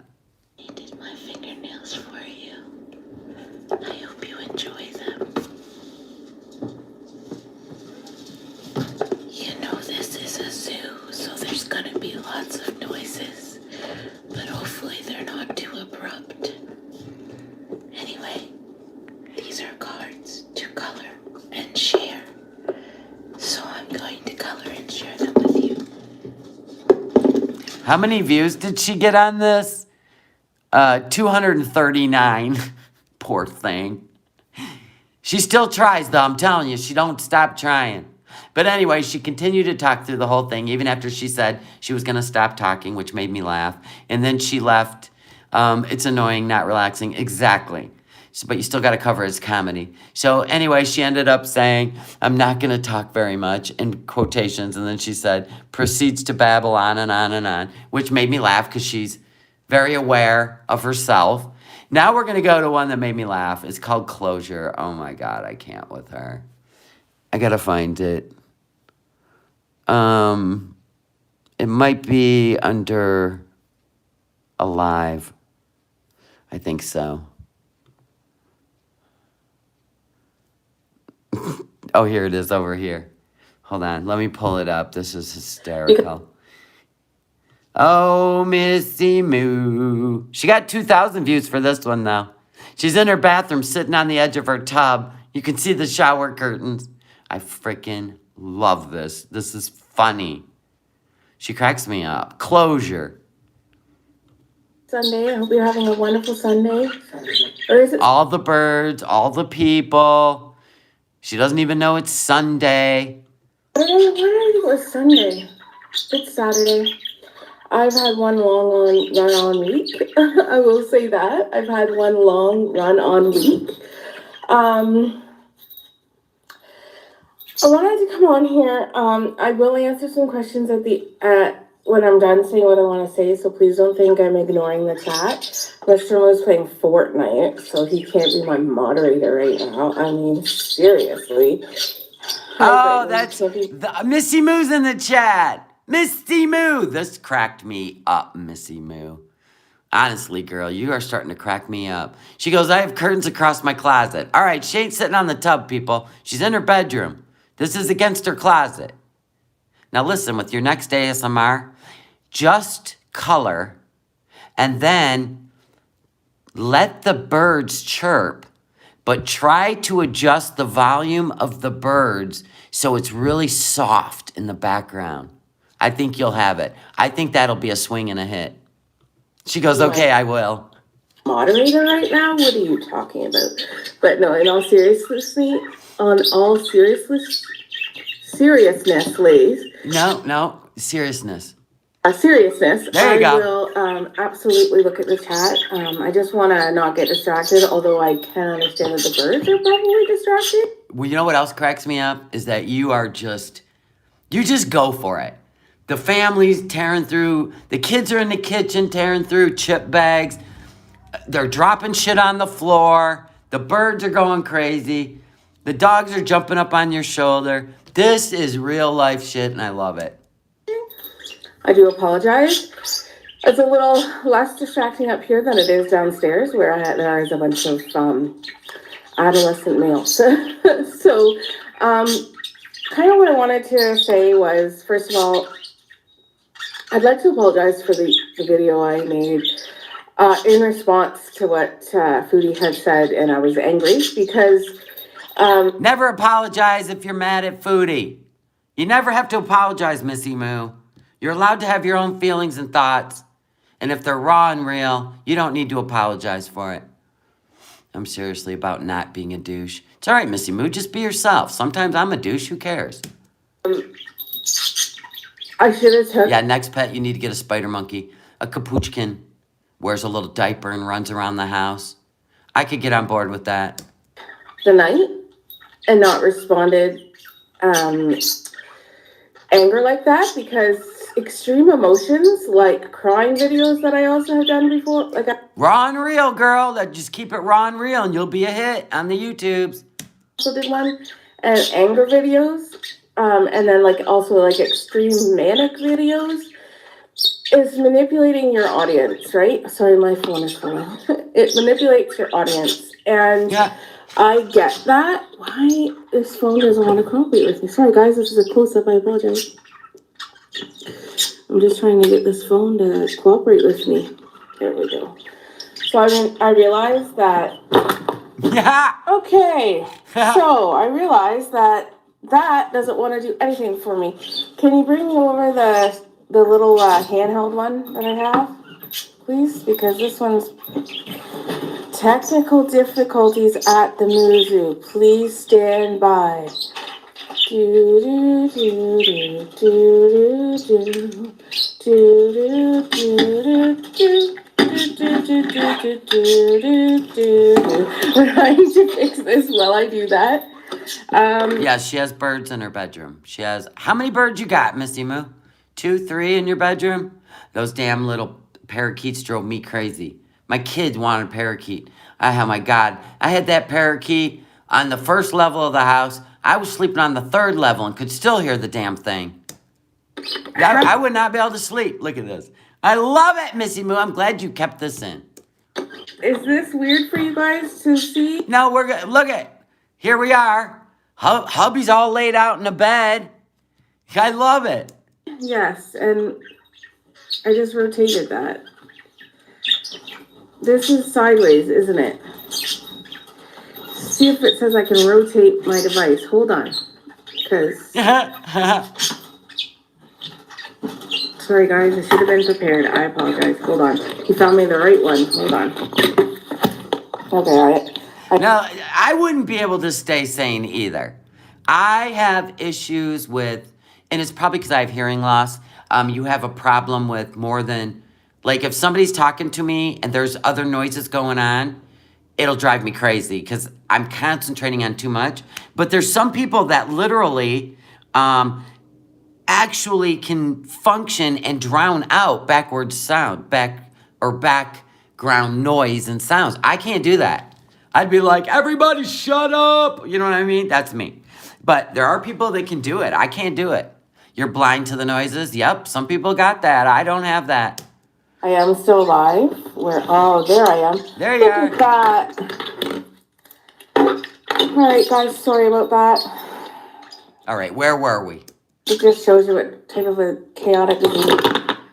I did my fingernails for you. I hope you enjoy them. How many views did she get on this? 239. Poor thing. She still tries, though. I'm telling you, she don't stop trying. But anyway, she continued to talk through the whole thing, even after she said she was going to stop talking, which made me laugh. And then she left. It's annoying, not relaxing. Exactly. So, but you still got to cover as comedy. So anyway, she ended up saying, I'm not going to talk very much, in quotations. And then she said, proceeds to babble on and on and on, which made me laugh because she's very aware of herself. Now we're going to go to one that made me laugh. It's called Closure. Oh my God, I can't with her. I got to find it. It might be under Alive. I think so. Oh, here it is over here. Hold on. Let me pull it up. This is hysterical. Oh, Missy Moo. She got 2,000 views for this one, though. She's in her bathroom sitting on the edge of her tub. You can see the shower curtains. I freaking love this. This is funny. She cracks me up. Closure. Sunday. I hope you're having a wonderful Sunday. Or is it? All the birds, all the people. She doesn't even know it's Sunday. I don't know why it was Sunday. It's Saturday. I've had one long run-on week. I will say that. I've had one long run-on week. I wanted to come on here. I will answer some questions when I'm done saying what I want to say, so please don't think I'm ignoring the chat. Mr. Mo's playing Fortnite, so he can't be my moderator right now. I mean, seriously. Oh, that's Missy Moo's in the chat. Missy Moo. This cracked me up, Missy Moo. Honestly, girl, you are starting to crack me up. She goes, I have curtains across my closet. All right, she ain't sitting on the tub, people. She's in her bedroom. This is against her closet. Now listen, with your next ASMR, just color and then let the birds chirp, but try to adjust the volume of the birds so it's really soft in the background. I think you'll have it. I think that'll be a swing and a hit. She goes, okay, I will. Moderator right now? What are you talking about? But no, in all seriousness, ladies. No, seriousness. Seriousness. There you go. I will absolutely look at the chat. I just want to not get distracted, although I can understand that the birds are probably distracted. Well, you know what else cracks me up? Is that you just go for it. The family's tearing through, the kids are in the kitchen tearing through chip bags. They're dropping shit on the floor. The birds are going crazy. The dogs are jumping up on your shoulder. This is real life shit and I love it. I do apologize. It's a little less distracting up here than it is downstairs where there is a bunch of adolescent males. So, kind of what I wanted to say was, first of all, I'd like to apologize for the video I made in response to what Foodie had said, and I was angry because... never apologize if you're mad at Foodie. You never have to apologize, Missy Moo. You're allowed to have your own feelings and thoughts, and if they're raw and real, you don't need to apologize for it. I'm seriously about not being a douche. It's all right, Missy Moo, just be yourself. Sometimes I'm a douche, who cares? I should have took... Yeah, next pet, you need to get a spider monkey. A capuchkin. Wears a little diaper and runs around the house. I could get on board with that. The night and not responded anger like that, because extreme emotions like crying videos that I also have done before, raw and real, girl. Just keep it raw and real and you'll be a hit on the YouTubes. Also did one, and anger videos, and then also extreme manic videos is manipulating your audience, right? Sorry, my phone is falling. It manipulates your audience, and yeah. I get that. Why this phone doesn't want to cooperate with me? Sorry, guys, this is a close-up. I apologize. I'm just trying to get this phone to cooperate with me. There we go. So I realized that... Yeah. Okay. So I realized that doesn't want to do anything for me. Can you bring me over the the little handheld one that I have, please? Because this one's technical difficulties at the Muzu. Please stand by. Do do do do do do do do do We're trying to fix this while I do that. Yeah, she has birds in her bedroom. She has... How many birds you got, Missy Moo? 2, 3 in your bedroom? Those damn little parakeets drove me crazy. My kids wanted a parakeet. Oh my God. I had that parakeet on the first level of the house. I was sleeping on the 3rd level and could still hear the damn thing. I would not be able to sleep. Look at this. I love it, Missy Moo. I'm glad you kept this in. Is this weird for you guys to see? No, we're good. Look at... Here we are. Hubby's all laid out in the bed. I love it. Yes, and I just rotated that. This is sideways, isn't it? See if it says I can rotate my device. Hold on. Because... Sorry, guys. I should have been prepared. I apologize. Hold on. He found me the right one. Hold on. Okay, all right. No, I wouldn't be able to stay sane either. I have issues with, and it's probably because I have hearing loss. You have a problem with more than, like if somebody's talking to me and there's other noises going on, it'll drive me crazy because I'm concentrating on too much. But there's some people that literally actually can function and drown out background noise and sounds. I can't do that. I'd be like, everybody shut up. You know what I mean? That's me. But there are people that can do it. I can't do it. You're blind to the noises. Yep, some people got that. I don't have that. I am still live. Oh, there I am. There you are. Look at that. All right, guys, sorry about that. All right, where were we? It just shows you what type of a chaotic disease.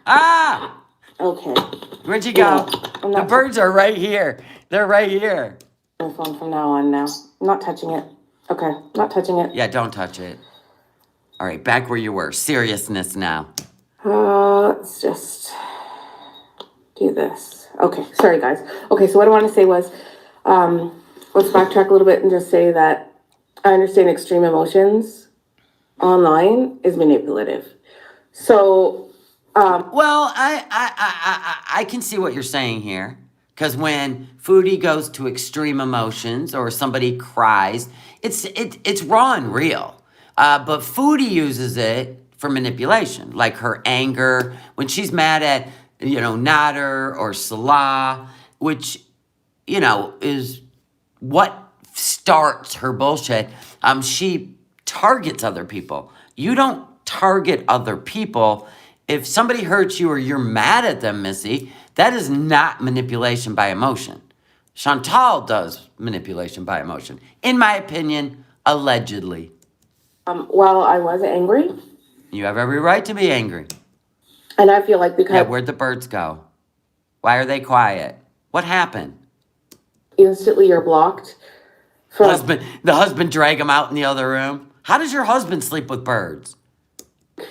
Ah! Okay. Where'd you go? The birds are right here. They're right here. My phone from now on now. I'm not touching it. Okay, not touching it. Yeah, don't touch it. All right, back where you were. Seriousness now. Let's just do this. Okay, sorry guys. Okay, so what I want to say was, let's backtrack a little bit and just say that I understand extreme emotions online is manipulative. So, well, I can see what you're saying here. Because when Foodie goes to extreme emotions or somebody cries, it's raw and real. But Foodie uses it for manipulation, like her anger when she's mad at, Nader or Salah, which, is what starts her bullshit. She targets other people. You don't target other people. If somebody hurts you or you're mad at them, Missy, that is not manipulation by emotion. Chantal does manipulation by emotion. In my opinion, allegedly. Well, I was angry. You have every right to be angry. And I feel like because... Yeah, where'd the birds go? Why are they quiet? What happened? Instantly you're blocked. The husband drag him out in the other room? How does your husband sleep with birds?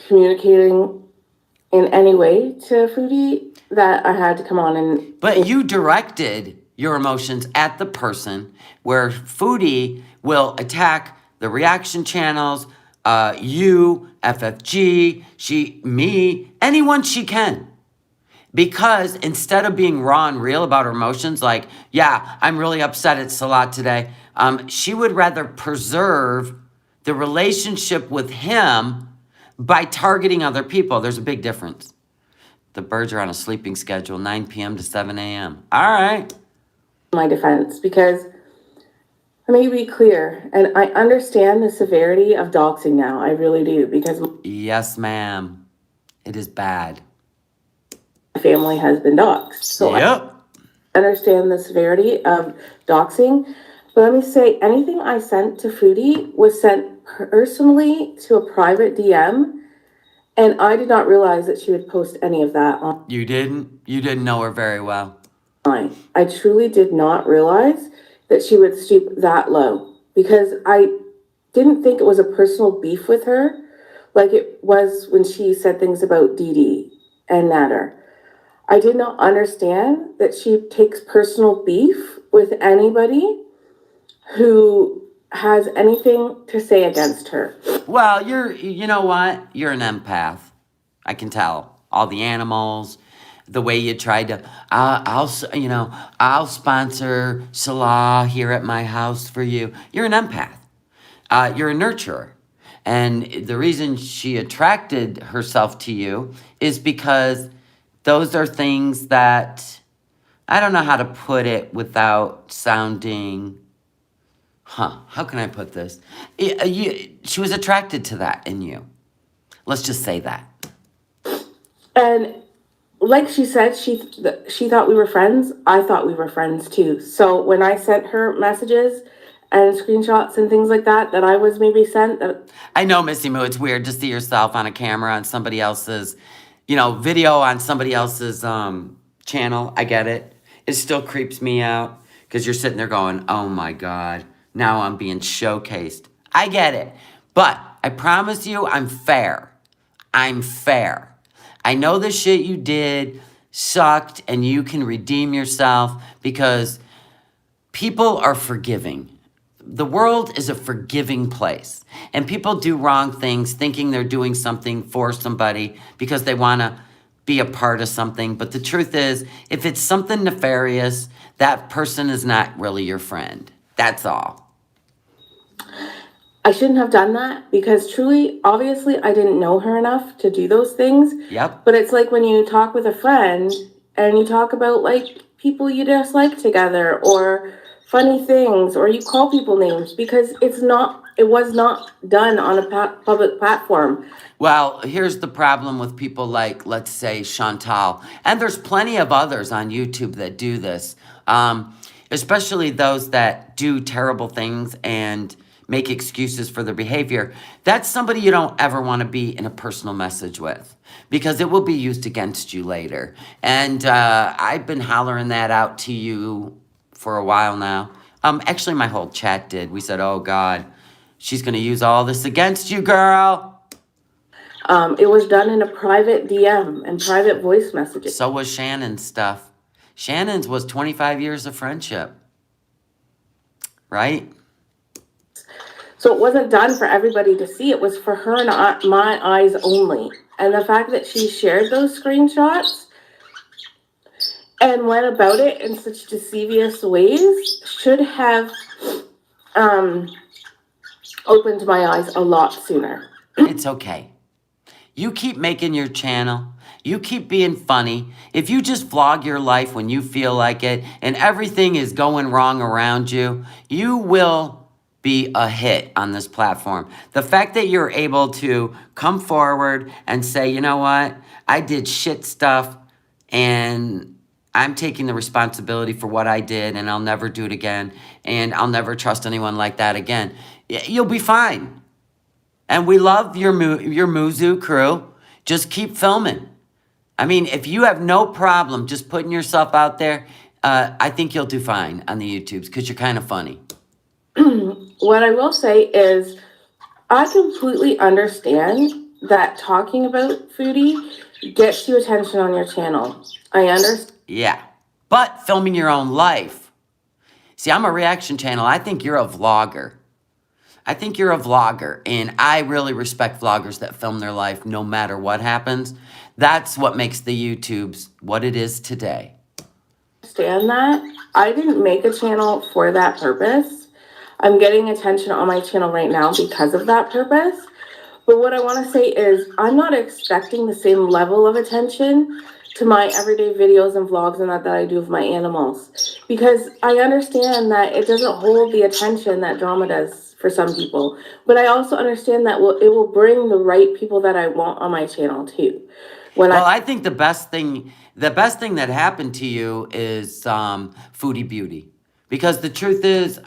Communicating in any way to Foodie that I had to come on and... But you directed your emotions at the person where Foodie will attack the reaction channels, you, FFG, me, anyone she can. Because instead of being raw and real about her emotions, like, yeah, I'm really upset at Salah today, she would rather preserve the relationship with him by targeting other people. There's a big difference. The birds are on a sleeping schedule, 9 p.m. to 7 a.m. All right. My defense, because let me be clear, and I understand the severity of doxing now. I really do, because yes, ma'am. It is bad. My family has been doxed. So yep. I understand the severity of doxing. But let me say, anything I sent to Foodie was sent personally to a private DM. And I did not realize that she would post any of that on. You didn't? You didn't know her very well. I truly did not realize that she would stoop that low. Because I didn't think it was a personal beef with her. like it was when she said things about Dee Dee and Natter. I did not understand that she takes personal beef with anybody who has anything to say against her. Well, you know what? You're an empath. I can tell. All the animals, the way you tried to, I'll sponsor Salah here at my house for you. You're an empath. You're a nurturer. And the reason she attracted herself to you is because those are things that, I don't know how to put it without sounding, how can I put this? She was attracted to that in you. Let's just say that. And like she said, she thought we were friends. I thought we were friends too. So when I sent her messages and screenshots and things like that I was maybe sent, I know, Missy Moo, it's weird to see yourself on a camera on somebody else's, video on somebody else's channel. I get it. It still creeps me out because you're sitting there going, oh my God, now I'm being showcased. I get it. But I promise you, I'm fair. I'm fair. I know the shit you did sucked and you can redeem yourself because people are forgiving. The world is a forgiving place. And people do wrong things thinking they're doing something for somebody because they want to be a part of something. But the truth is, if it's something nefarious, that person is not really your friend. That's all. I shouldn't have done that because truly, obviously, I didn't know her enough to do those things. Yep. But it's like when you talk with a friend and you talk about like people you dislike together or funny things, or you call people names because it was not done on a public platform. Well, here's the problem with people like, let's say, Chantal. And there's plenty of others on YouTube that do this, especially those that do terrible things and make excuses for their behavior. That's somebody you don't ever want to be in a personal message with because it will be used against you later. And I've been hollering that out to you for a while now. Actually, my whole chat did. We said, oh, God, she's going to use all this against you, girl. It was done in a private DM and private voice messages. So was Shannon's stuff. Shannon's was 25 years of friendship. Right? So it wasn't done for everybody to see. It was for her and my eyes only. And the fact that she shared those screenshots and went about it in such deceivious ways should have opened my eyes a lot sooner. It's okay. You keep making your channel. You keep being funny. If you just vlog your life when you feel like it and everything is going wrong around you, you will be a hit on this platform. The fact that you're able to come forward and say, you know what, I did shit stuff and I'm taking the responsibility for what I did and I'll never do it again and I'll never trust anyone like that again. You'll be fine. And we love your Muzu crew. Just keep filming. I mean, if you have no problem just putting yourself out there, I think you'll do fine on the YouTubes because you're kind of funny. What I will say is I completely understand that talking about foodie gets you attention on your channel. I understand. Yeah, but filming your own life. See, I'm a reaction channel. I think you're a vlogger. And I really respect vloggers that film their life no matter what happens. That's what makes the YouTubes what it is today. Understand that. I didn't make a channel for that purpose. I'm getting attention on my channel right now because of that purpose. But what I want to say is I'm not expecting the same level of attention to my everyday videos and vlogs and that I do of my animals. Because I understand that it doesn't hold the attention that drama does for some people. But I also understand that it will bring the right people that I want on my channel too. I think the best thing that happened to you is Foodie Beauty. Because the truth is,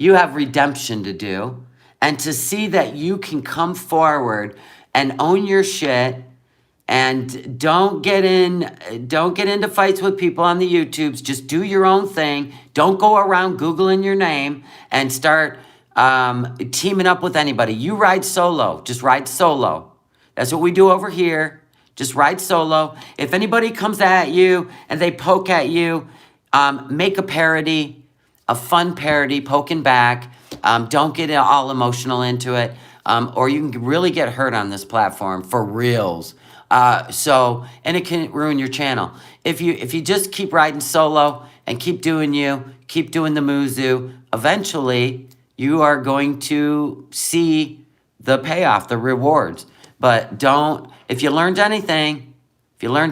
you have redemption to do. And to see that you can come forward and own your shit and don't get into fights with people on the YouTubes. Just do your own thing. Don't go around Googling your name and start teaming up with anybody. You ride solo. Just ride solo. That's what we do over here. Just ride solo. If anybody comes at you and they poke at you, make a parody, a fun parody, poking back. Don't get all emotional into it, or you can really get hurt on this platform for reals. And it can ruin your channel. If you just keep riding solo and keep doing the muzu, eventually you are going to see the payoff, the rewards. But if you learned anything, do not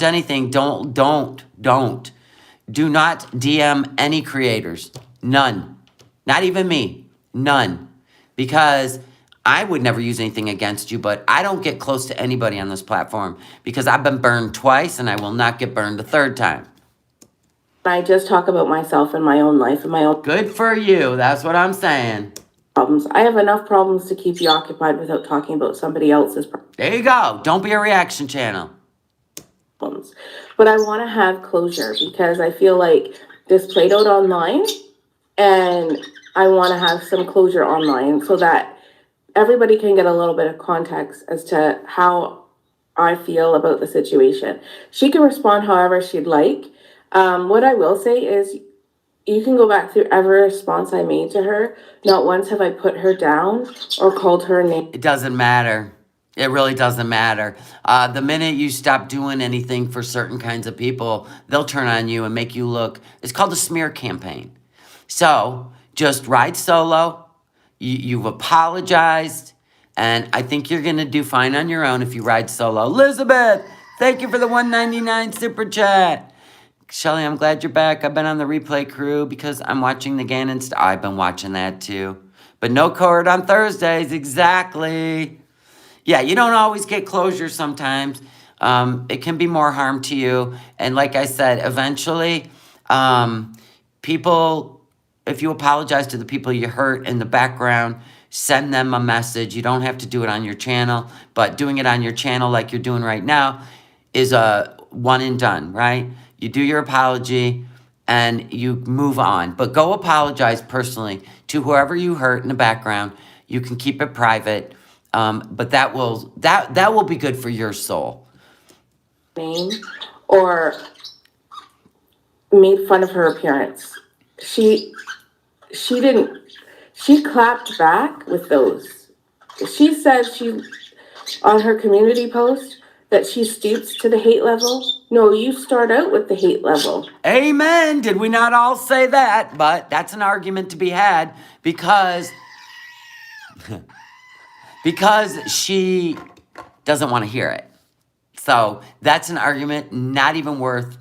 DM any creators. None. Not even me. None. Because I would never use anything against you, but I don't get close to anybody on this platform because I've been burned twice and I will not get burned a third time. I just talk about myself and my own life and my own Good for you. That's what I'm saying. problems. I have enough problems to keep you occupied without talking about somebody else's There you go. Don't be a reaction channel. problems. But I want to have closure because I feel like this played out online and I want to have some closure online so that everybody can get a little bit of context as to how I feel about the situation. She can respond however she'd like. What I will say is you can go back through every response I made to her. Not once have I put her down or called her a name. It doesn't matter. It really doesn't matter. The minute you stop doing anything for certain kinds of people, they'll turn on you and make you look. It's called a smear campaign. So just ride solo. You've apologized. And I think you're going to do fine on your own if you ride solo. Elizabeth, thank you for the $1.99 super chat. Shelly, I'm glad you're back. I've been on the replay crew because I'm watching the Gannon stuff. I've been watching that too. But no court on Thursdays. Exactly. Yeah, you don't always get closure sometimes. It can be more harm to you. And like I said, eventually, people, if you apologize to the people you hurt in the background, send them a message. You don't have to do it on your channel, but doing it on your channel like you're doing right now is a one and done, right? You do your apology and you move on. But go apologize personally to whoever you hurt in the background. You can keep it private, but that will be good for your soul. Name or made fun of her appearance. She clapped back with those. She said on her community post that she stoops to the hate level. No, you start out with the hate level. Amen. Did we not all say that? But that's an argument to be had because she doesn't want to hear it. So that's an argument not even worth,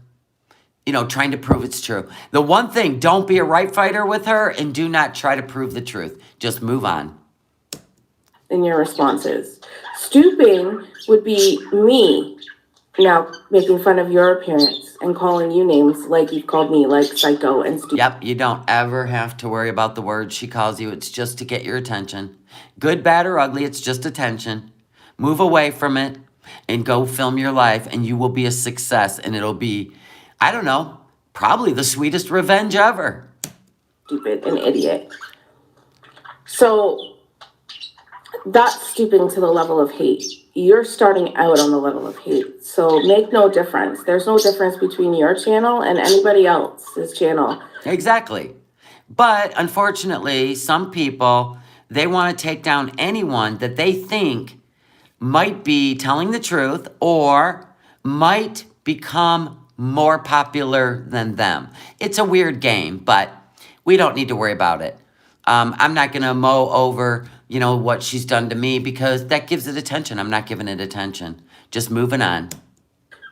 trying to prove it's true. The one thing, don't be a right fighter with her and do not try to prove the truth. Just move on. In your responses. Stooping would be me now making fun of your appearance and calling you names like you've called me, like psycho and stupid. Yep, you don't ever have to worry about the words she calls you. It's just to get your attention. Good, bad, or ugly, it's just attention. Move away from it and go film your life and you will be a success and it'll be, I don't know, probably the sweetest revenge ever. Stupid and idiot. So that's stooping to the level of hate. You're starting out on the level of hate. So make no difference. There's no difference between your channel and anybody else's channel. Exactly. But unfortunately, some people, they want to take down anyone that they think might be telling the truth or might become more popular than them. It's a weird game, but we don't need to worry about it. I'm not going to mow over, what she's done to me because that gives it attention. I'm not giving it attention. Just moving on.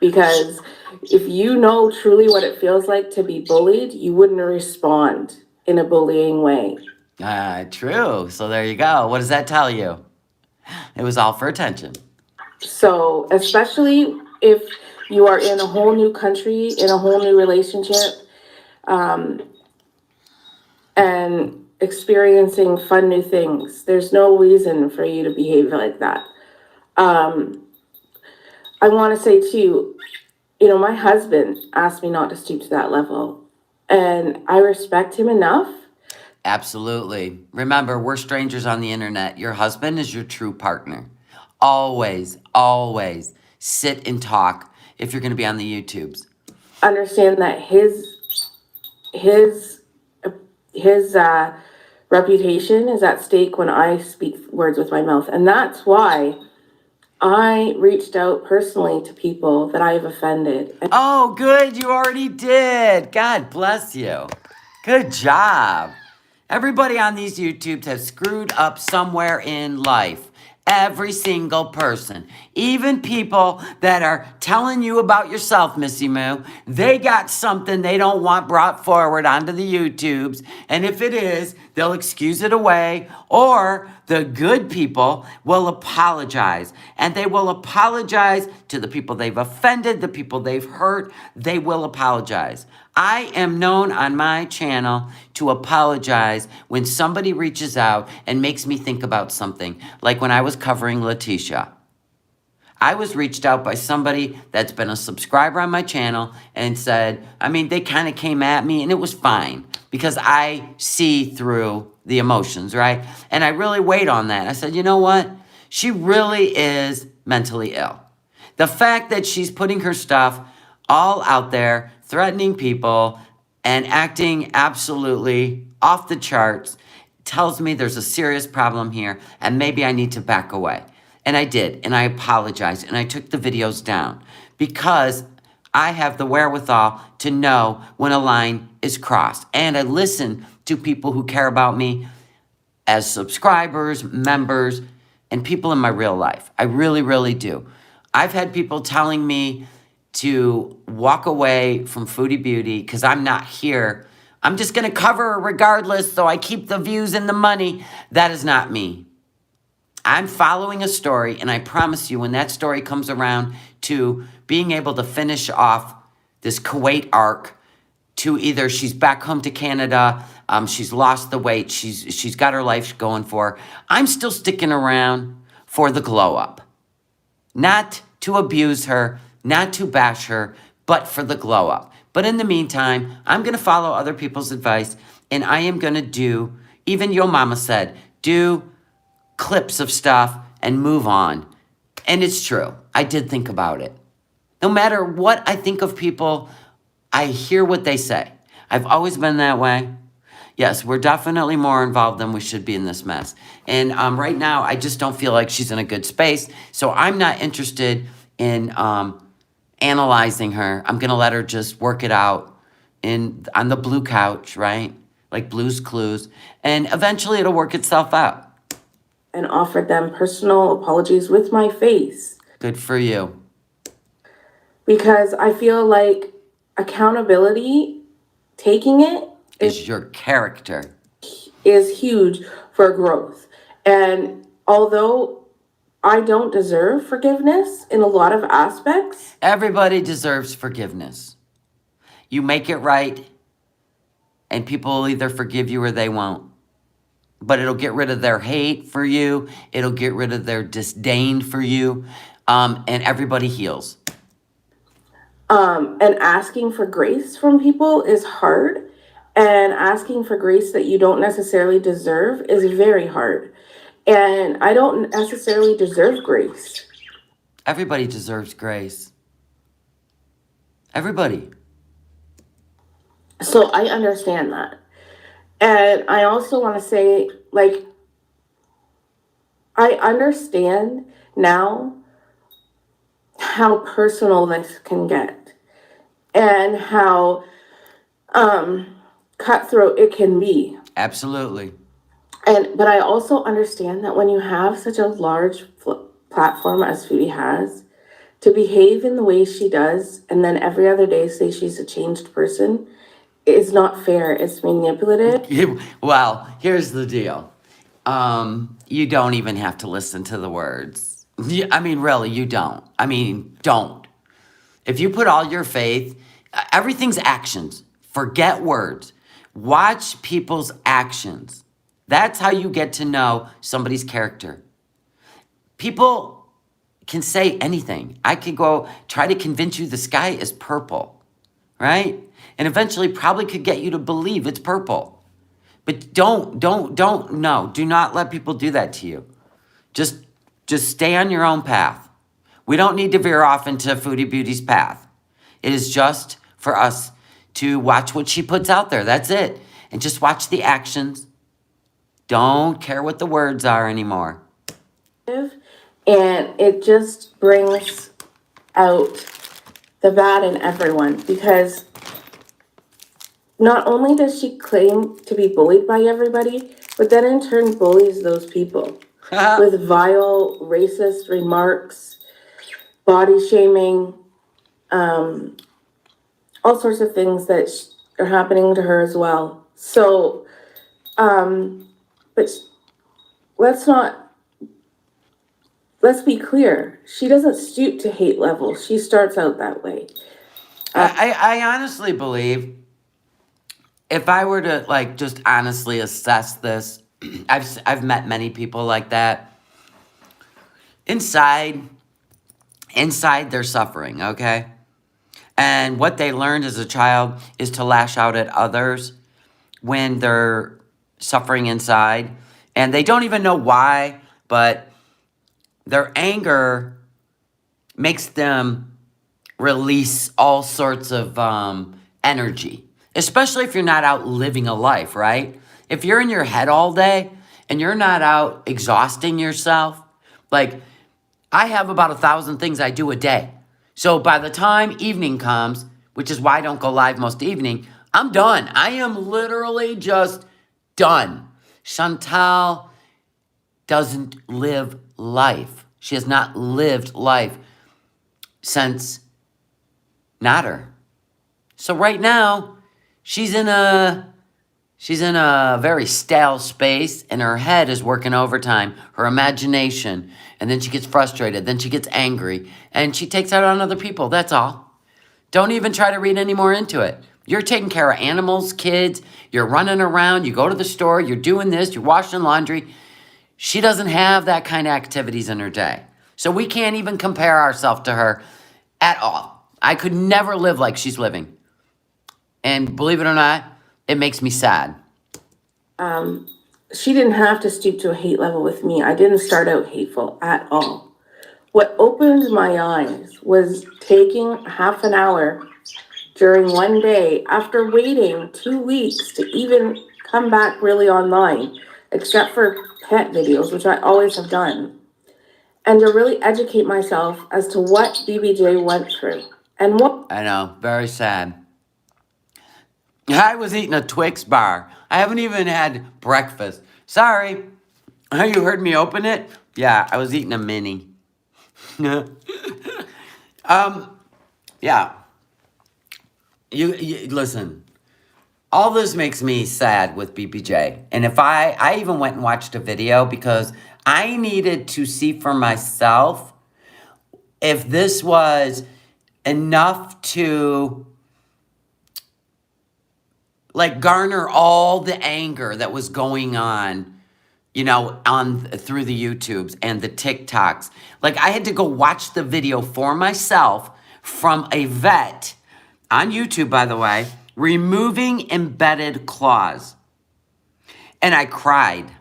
Because if you know truly what it feels like to be bullied, you wouldn't respond in a bullying way. True. So there you go. What does that tell you? It was all for attention. So especially if you are in a whole new country, in a whole new relationship, and experiencing fun new things, there's no reason for you to behave like that. I want to say too, my husband asked me not to stoop to that level, and I respect him enough Absolutely. Remember, we're strangers on the internet. Your husband is your true partner. Always, always sit and talk if you're going to be on the YouTubes. Understand that his his reputation is at stake when I speak words with my mouth, and that's why I reached out personally to people that I have offended. Oh, good. You already did. God bless you. Good job. Everybody on these YouTubes has screwed up somewhere in life. Every single person. Even people that are telling you about yourself, Missy Moo, they got something they don't want brought forward onto the YouTubes. And if it is, they'll excuse it away. Or the good people will apologize. And they will apologize to the people they've offended, the people they've hurt. They will apologize. I am known on my channel to apologize when somebody reaches out and makes me think about something. Like when I was covering Letitia. I was reached out by somebody that's been a subscriber on my channel and said, they kind of came at me and it was fine because I see through the emotions, right? And I really weighed on that. I said, you know what? She really is mentally ill. The fact that she's putting her stuff all out there, threatening people, and acting absolutely off the charts tells me there's a serious problem here, and maybe I need to back away. And I did, and I apologized, and I took the videos down because I have the wherewithal to know when a line is crossed. And I listen to people who care about me as subscribers, members, and people in my real life. I really, really do. I've had people telling me to walk away from Foodie Beauty because I'm not here. I'm just going to cover her regardless so I keep the views and the money. That is not me. I'm following a story, and I promise you when that story comes around to being able to finish off this Kuwait arc to either she's back home to Canada, she's lost the weight, she's got her life going for her. I'm still sticking around for the glow up. Not to abuse her, not to bash her, but for the glow up. But in the meantime, I'm going to follow other people's advice, and I am going to do, even Yo Mama said, do clips of stuff and move on. And it's true. I did think about it. No matter what I think of people, I hear what they say. I've always been that way. Yes, we're definitely more involved than we should be in this mess. And right now, I just don't feel like she's in a good space. So I'm not interested in analyzing her. I'm going to let her just work it out on the blue couch, right? Like Blue's Clues. And eventually it'll work itself out. And offered them personal apologies with my face. Good for you. Because I feel like accountability, taking it, is your character. Is huge for growth. And although I don't deserve forgiveness in a lot of aspects. Everybody deserves forgiveness. You make it right, and people will either forgive you or they won't. But it'll get rid of their hate for you. It'll get rid of their disdain for you. And everybody heals. And asking for grace from people is hard. And asking for grace that you don't necessarily deserve is very hard. And I don't necessarily deserve grace. Everybody deserves grace. Everybody. So I understand that. And I also want to say, like, I understand now how personal this can get and how cutthroat it can be. Absolutely. But I also understand that when you have such a large platform as Foodie has, to behave in the way she does and then every other day say she's a changed person is not fair. It's manipulative. Well, here's the deal. You don't even have to listen to the words. Really, you don't. Don't. If you put all your faith, everything's actions. Forget words. Watch people's actions. That's how you get to know somebody's character. People can say anything. I could go try to convince you the sky is purple, right? And eventually probably could get you to believe it's purple. But no, do not let people do that to you. Just stay on your own path. We don't need to veer off into Foodie Beauty's path. It is just for us to watch what she puts out there. That's it. And just watch the actions. Don't care what the words are anymore. And it just brings out the bad in everyone, because not only does she claim to be bullied by everybody, but then in turn bullies those people with vile, racist remarks, body shaming, all sorts of things that are happening to her as well. So, but let's be clear. She doesn't stoop to hate level. She starts out that way. I honestly believe, if I were to like just honestly assess this, I've met many people like that. Inside they're suffering, okay? And what they learned as a child is to lash out at others when they're suffering inside. And they don't even know why, but their anger makes them release all sorts of energy. Especially if you're not out living a life, right? If you're in your head all day and you're not out exhausting yourself, like I have about 1,000 things I do a day. So by the time evening comes, which is why I don't go live most evening, I'm done. I am literally just done. Chantal doesn't live life. She has not lived life since Natter. So right now, she's in a very stale space, and her head is working overtime, her imagination, and then she gets frustrated, then she gets angry, and she takes out on other people. That's all. Don't even try to read any more into it. You're taking care of animals, kids, you're running around, you go to the store, you're doing this, you're washing laundry. She doesn't have that kind of activities in her day. So we can't even compare ourselves to her at all. I could never live like she's living. And believe it or not, it makes me sad. She didn't have to stoop to a hate level with me. I didn't start out hateful at all. What opened my eyes was taking half an hour during one day after waiting 2 weeks to even come back really online, except for pet videos, which I always have done, and to really educate myself as to what BBJ went through and what. I know, very sad. I was eating a Twix bar. I haven't even had breakfast. Sorry. You heard me open it? Yeah, I was eating a mini. Yeah. You listen. All this makes me sad with BBJ. And if I even went and watched a video because I needed to see for myself if this was enough to like garner all the anger that was going on, through the YouTubes and the TikToks. Like I had to go watch the video for myself from a vet on YouTube, by the way, removing embedded claws. And I cried.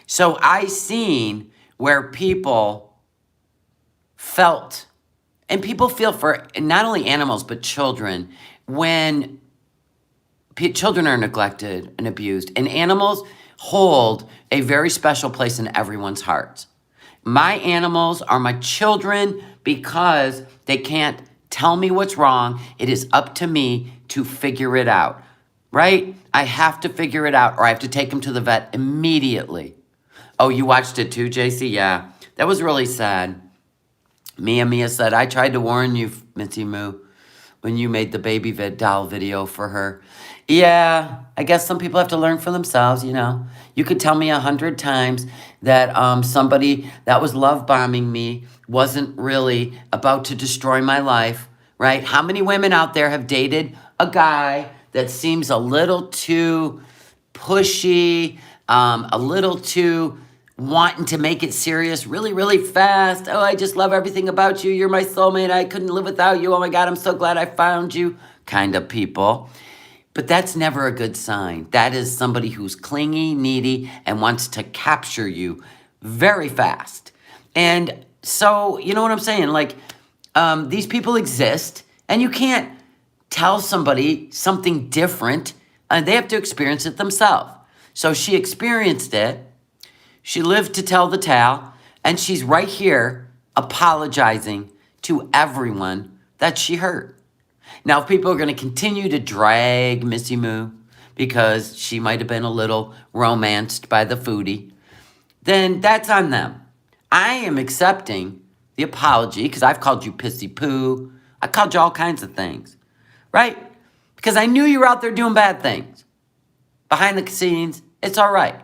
So I seen where people felt, and people feel for not only animals, but children, when children are neglected and abused, and animals hold a very special place in everyone's hearts. My animals are my children because they can't tell me what's wrong. It is up to me to figure it out, right? I have to figure it out, or I have to take them to the vet immediately. Oh, you watched it too, JC? Yeah, that was really sad. Mia said, I tried to warn you, Missy Moo, when you made the baby doll video for her. Yeah, I guess some people have to learn for themselves, You could tell me 100 times that somebody that was love bombing me wasn't really about to destroy my life, right? How many women out there have dated a guy that seems a little too pushy, a little too wanting to make it serious really, really fast? Oh, I just love everything about you. You're my soulmate. I couldn't live without you. Oh my God, I'm so glad I found you. Kind of people. But that's never a good sign. That is somebody who's clingy, needy, and wants to capture you very fast. And so, you know what I'm saying? Like, these people exist, and you can't tell somebody something different. They have to experience it themselves. So she experienced it. She lived to tell the tale, and she's right here apologizing to everyone that she hurt. Now, if people are going to continue to drag Missy Moo because she might have been a little romanced by the foodie, then that's on them. I am accepting the apology because I've called you pissy poo. I called you all kinds of things, right? Because I knew you were out there doing bad things. Behind the scenes, it's all right.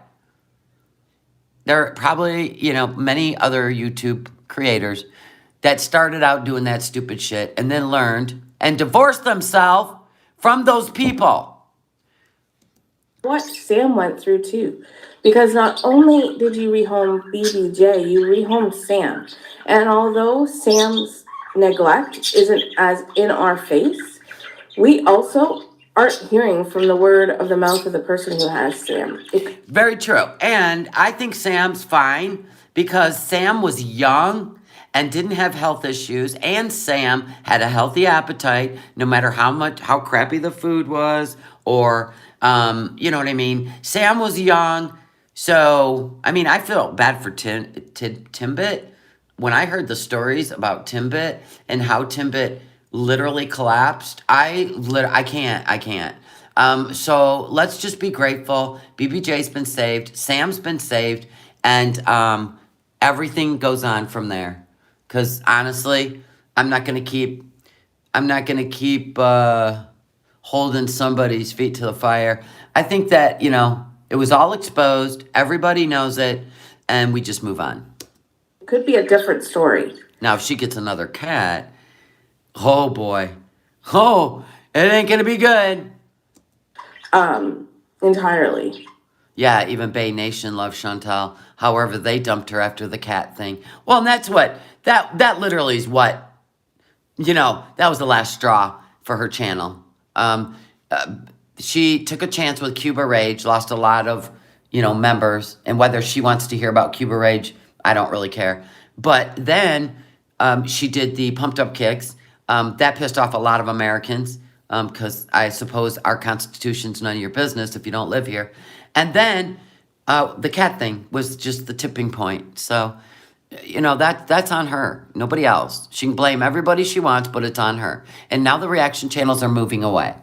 There are probably, many other YouTube creators that started out doing that stupid shit and then learned and divorced themselves from those people. What Sam went through too. Because not only did you rehome BBJ, you rehomed Sam. And although Sam's neglect isn't as in our face, we also aren't hearing from the word of the mouth of the person who has Sam. Very true. And I think Sam's fine because Sam was young and didn't have health issues, and Sam had a healthy appetite no matter how crappy the food was, or you know what I mean. Sam was young, so I feel bad for Timbit. When I heard the stories about Timbit and how Timbit literally collapsed, I can't. So let's just be grateful. BBJ's been saved, Sam's been saved, and everything goes on from there. Because honestly, I'm not gonna keep holding somebody's feet to the fire. I think that it was all exposed. Everybody knows it, and we just move on. Could be a different story. Now, if she gets another cat, oh boy, it ain't gonna be good. Entirely. Yeah, even Bay Nation loves Chantal. However, they dumped her after the cat thing. Well, and that's what, that literally is what, that was the last straw for her channel. She took a chance with Cuba Rage, lost a lot of, members. And whether she wants to hear about Cuba Rage, I don't really care. But then she did the Pumped Up Kicks. That pissed off a lot of Americans because I suppose our Constitution's none of your business if you don't live here. And then the cat thing was just the tipping point. So, that's on her. Nobody else. She can blame everybody she wants, but it's on her. And now the reaction channels are moving away.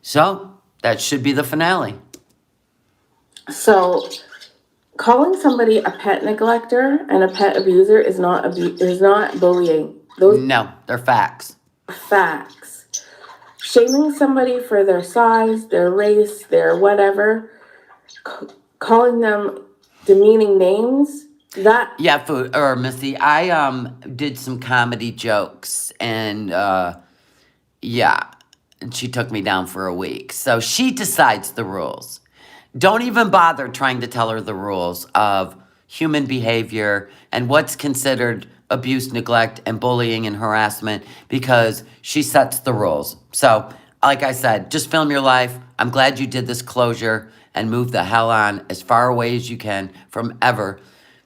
So, that should be the finale. So, calling somebody a pet neglector and a pet abuser is not bullying. Those No, they're facts. facts. Shaming somebody for their size, their race, their whatever, calling them demeaning names, that... Yeah, Missy, I did some comedy jokes, and and she took me down for a week. So she decides the rules. Don't even bother trying to tell her the rules of human behavior and what's considered abuse, neglect, and bullying and harassment, because she sets the rules. So, like I said, just film your life. I'm glad you did this closure and move the hell on as far away as you can from ever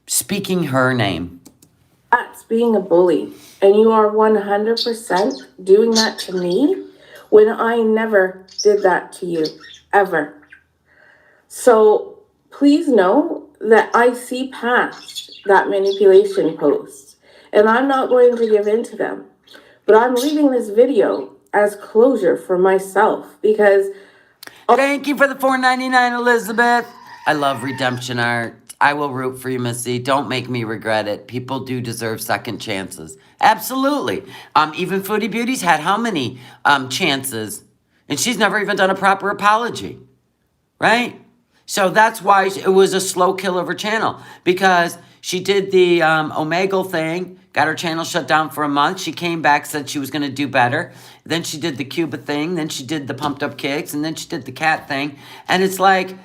speaking her name. That's being a bully. And you are 100% doing that to me when I never did that to you, ever. So please know that I see past that manipulation post, and I'm not going to give in to them. But I'm leaving this video as closure for myself because... Thank you for the $4.99, Elizabeth. I love redemption art. I will root for you, Missy. Don't make me regret it. People do deserve second chances. Absolutely. Even Foodie Beauty's had how many chances? And she's never even done a proper apology. Right? So that's why it was a slow kill of her channel. Because she did the Omegle thing, got her channel shut down for a month. She came back, said she was going to do better. Then she did the Cuba thing. Then she did the Pumped Up Kicks. And then she did the cat thing. And it's like...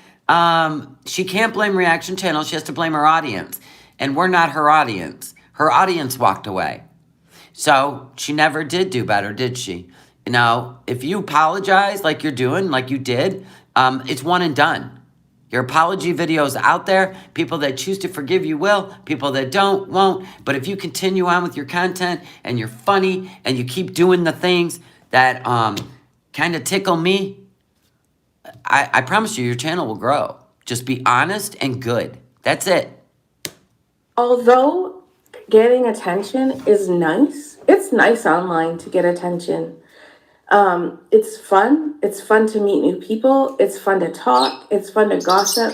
she can't blame Reaction Channel. She has to blame her audience. And we're not her audience. Her audience walked away. So she never did do better, did she? You know, if you apologize like you're doing, like you did, it's one and done. Your apology videos out there. People that choose to forgive you will. People that don't, won't. But if you continue on with your content and you're funny and you keep doing the things that kind of tickle me, I promise you your channel will grow. Just be honest and good. That's it. Although getting attention is nice, it's nice online to get attention. It's fun. It's fun to meet new people. It's fun to talk. It's fun to gossip.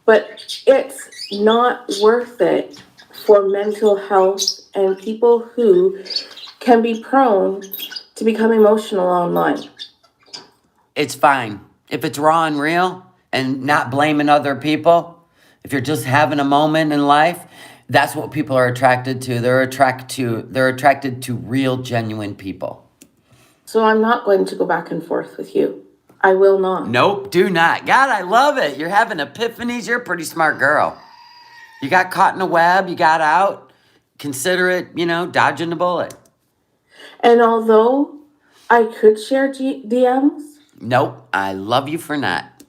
But it's not worth it for mental health and people who can be prone to become emotional online. It's fine. If it's raw and real and not blaming other people, if you're just having a moment in life, that's what people are attracted to. They're attracted to real, genuine people. So I'm not going to go back and forth with you. I will not. Nope, do not. God, I love it. You're having epiphanies. You're a pretty smart girl. You got caught in a web. You got out. Consider it, you know, dodging the bullet. And although I could share DMs Nope, I love you for not.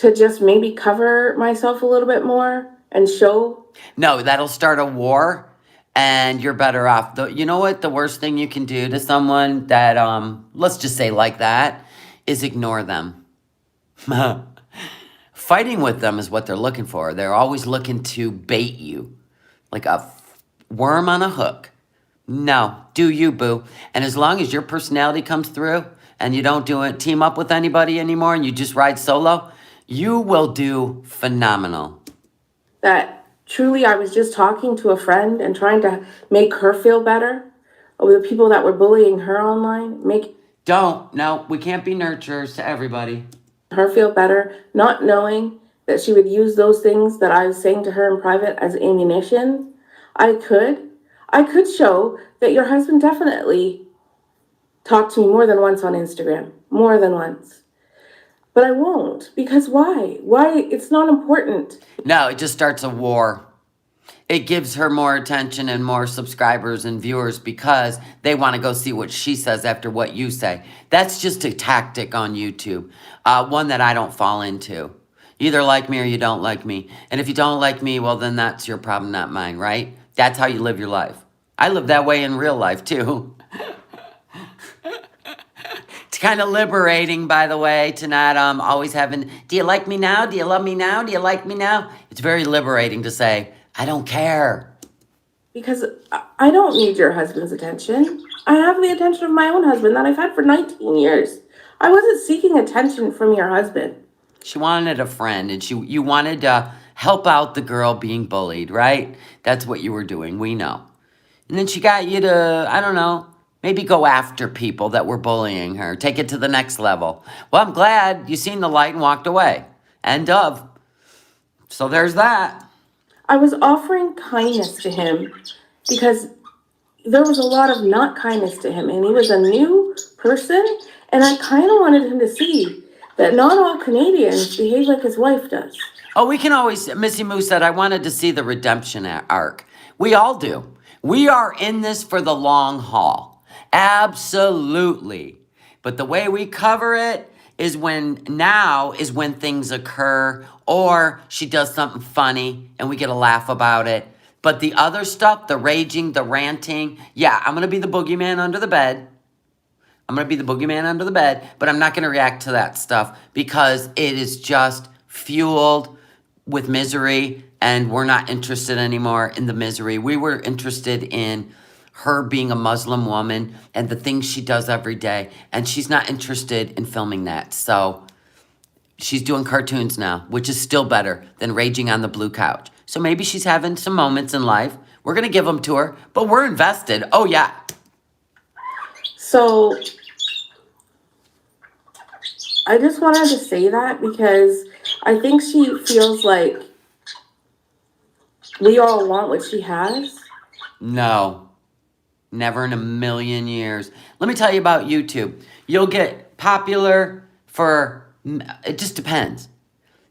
to just maybe cover myself a little bit more and show. No, that'll start a war. And you're better off. You know what? The worst thing you can do to someone that, let's just say like that, is ignore them. Fighting with them is what they're looking for. They're always looking to bait you like a worm on a hook. No, do you, boo. And as long as your personality comes through and you don't team up with anybody anymore and you just ride solo, you will do phenomenal. That truly, I was just talking to a friend and trying to make her feel better with the people that were bullying her online. No, we can't be nurturers to everybody. Her feel better, not knowing that she would use those things that I was saying to her in private as ammunition. I could show that your husband definitely talked to me more than once on Instagram, more than once. But I won't, because why? Why? It's not important. No, it just starts a war. It gives her more attention and more subscribers and viewers because they want to go see what she says after what you say. That's just a tactic on YouTube, one that I don't fall into. You either like me or you don't like me. And if you don't like me, well, then that's your problem, not mine, right? That's how you live your life. I live that way in real life, too. It's kind of liberating, by the way, to not always having, do you like me now? Do you love me now? Do you like me now? It's very liberating to say, I don't care. Because I don't need your husband's attention. I have the attention of my own husband that I've had for 19 years. I wasn't seeking attention from your husband. She wanted a friend, and you wanted to help out the girl being bullied, right? That's what you were doing, we know. And then she got you to, I don't know, maybe go after people that were bullying her. Take it to the next level. Well, I'm glad you seen the light and walked away. End of. So there's that. I was offering kindness to him because there was a lot of not kindness to him, and he was a new person, and I kind of wanted him to see that not all Canadians behave like his wife does. Oh, we can always, Missy Moo said, I wanted to see the redemption arc. We all do. We are in this for the long haul. Absolutely. But the way we cover it is when things occur or she does something funny and we get a laugh about it. But the other stuff, the raging, the ranting, yeah, I'm going to be the boogeyman under the bed. But I'm not going to react to that stuff because it is just fueled with misery and we're not interested anymore in the misery. We were interested in her being a Muslim woman and the things she does every day. And she's not interested in filming that. So she's doing cartoons now, which is still better than raging on the blue couch. So maybe she's having some moments in life. We're going to give them to her, but we're invested. Oh, yeah. So I just wanted to say that because I think she feels like we all want what she has. No. Never in a million years. Let me tell you about YouTube. You'll get popular for, it just depends.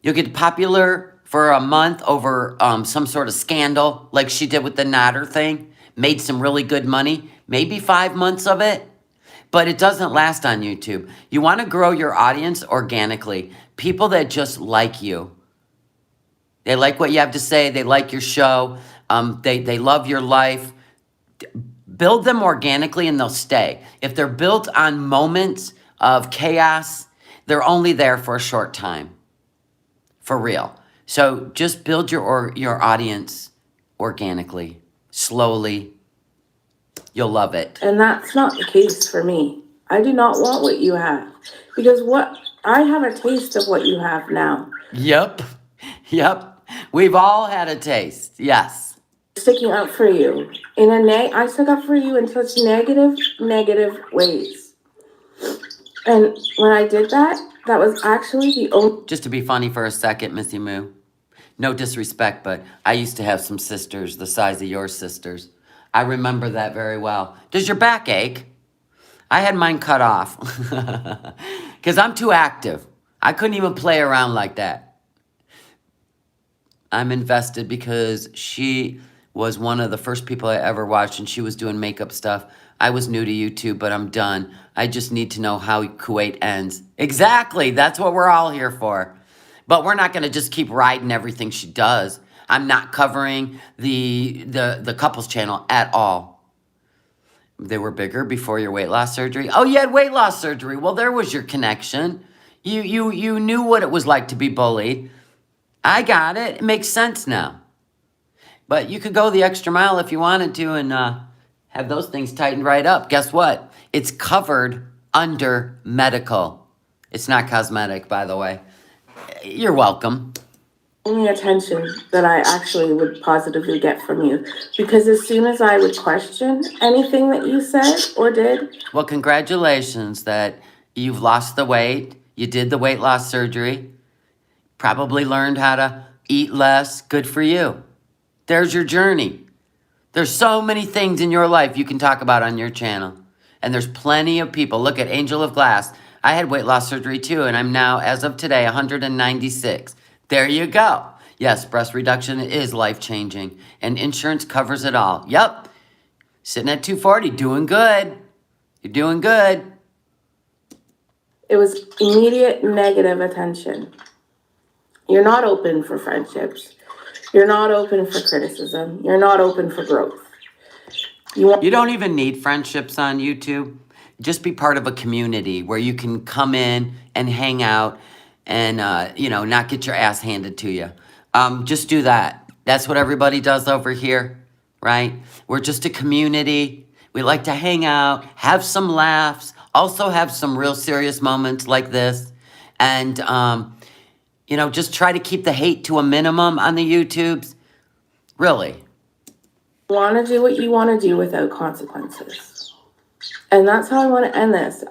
You'll get popular for a month over some sort of scandal like she did with the Natter thing. Made some really good money. Maybe 5 months of it. but it doesn't last on YouTube. You want to grow your audience organically. People that just like you. They like what you have to say. They like your show. They love your life. Build them organically and they'll stay. If they're built on moments of chaos, they're only there for a short time. For real. So just build your audience organically, slowly. You'll love it. And that's not the case for me. I do not want what you have because I have a taste of what you have now. Yep. Yep. We've all had a taste. Yes. Sticking up for you I stuck up for you in such negative ways. And when I did that, that was actually the only. Just to be funny for a second, Missy Moo. No disrespect, but I used to have some sisters the size of your sisters. I remember that very well. Does your back ache? I had mine cut off because I'm too active. I couldn't even play around like that. I'm invested because she was one of the first people I ever watched, and she was doing makeup stuff. I was new to YouTube, but I'm done. I just need to know how Kuwait ends. Exactly. That's what we're all here for. But we're not going to just keep riding everything she does. I'm not covering the couples channel at all. They were bigger before your weight loss surgery. Oh, you had weight loss surgery. Well, there was your connection. You knew what it was like to be bullied. I got it. It makes sense now. But you could go the extra mile if you wanted to and have those things tightened right up. Guess what? It's covered under medical. It's not cosmetic, by the way. You're welcome. Only attention that I actually would positively get from you. Because as soon as I would question anything that you said or did. Well, congratulations that you've lost the weight. You did the weight loss surgery. Probably learned how to eat less. Good for you. There's your journey. There's so many things in your life you can talk about on your channel. And there's plenty of people. Look at Angel of Glass. I had weight loss surgery too, and I'm now, as of today, 196. There you go. Yes, breast reduction is life-changing, and insurance covers it all. Yep. Sitting at 240, doing good. You're doing good. It was immediate negative attention. You're not open for friendships. You're not open for criticism. You're not open for growth. You don't even need friendships on YouTube. Just be part of a community where you can come in and hang out and, not get your ass handed to you. Just do that. That's what everybody does over here, right? We're just a community. We like to hang out, have some laughs, also have some real serious moments like this. And, just try to keep the hate to a minimum on the YouTubes. Really. You want to do what you want to do without consequences. And that's how I want to end this.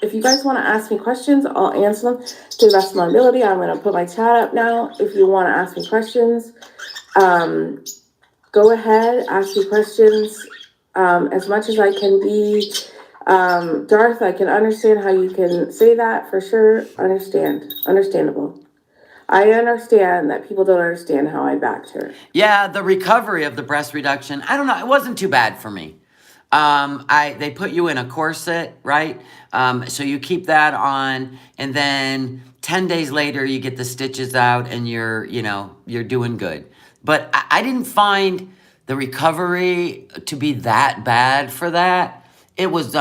If you guys want to ask me questions, I'll answer them to the best of my ability. I'm going to put my chat up now. If you want to ask me questions, go ahead, ask me questions. As much as I can be, Darth, I can understand how you can say that for sure. Understandable. I understand that people don't understand how I backed her. Yeah, the recovery of the breast reduction, I don't know, it wasn't too bad for me. They put you in a corset, right? So you keep that on, and then 10 days later you get the stitches out and you're doing good. But I didn't find the recovery to be that bad for that. It was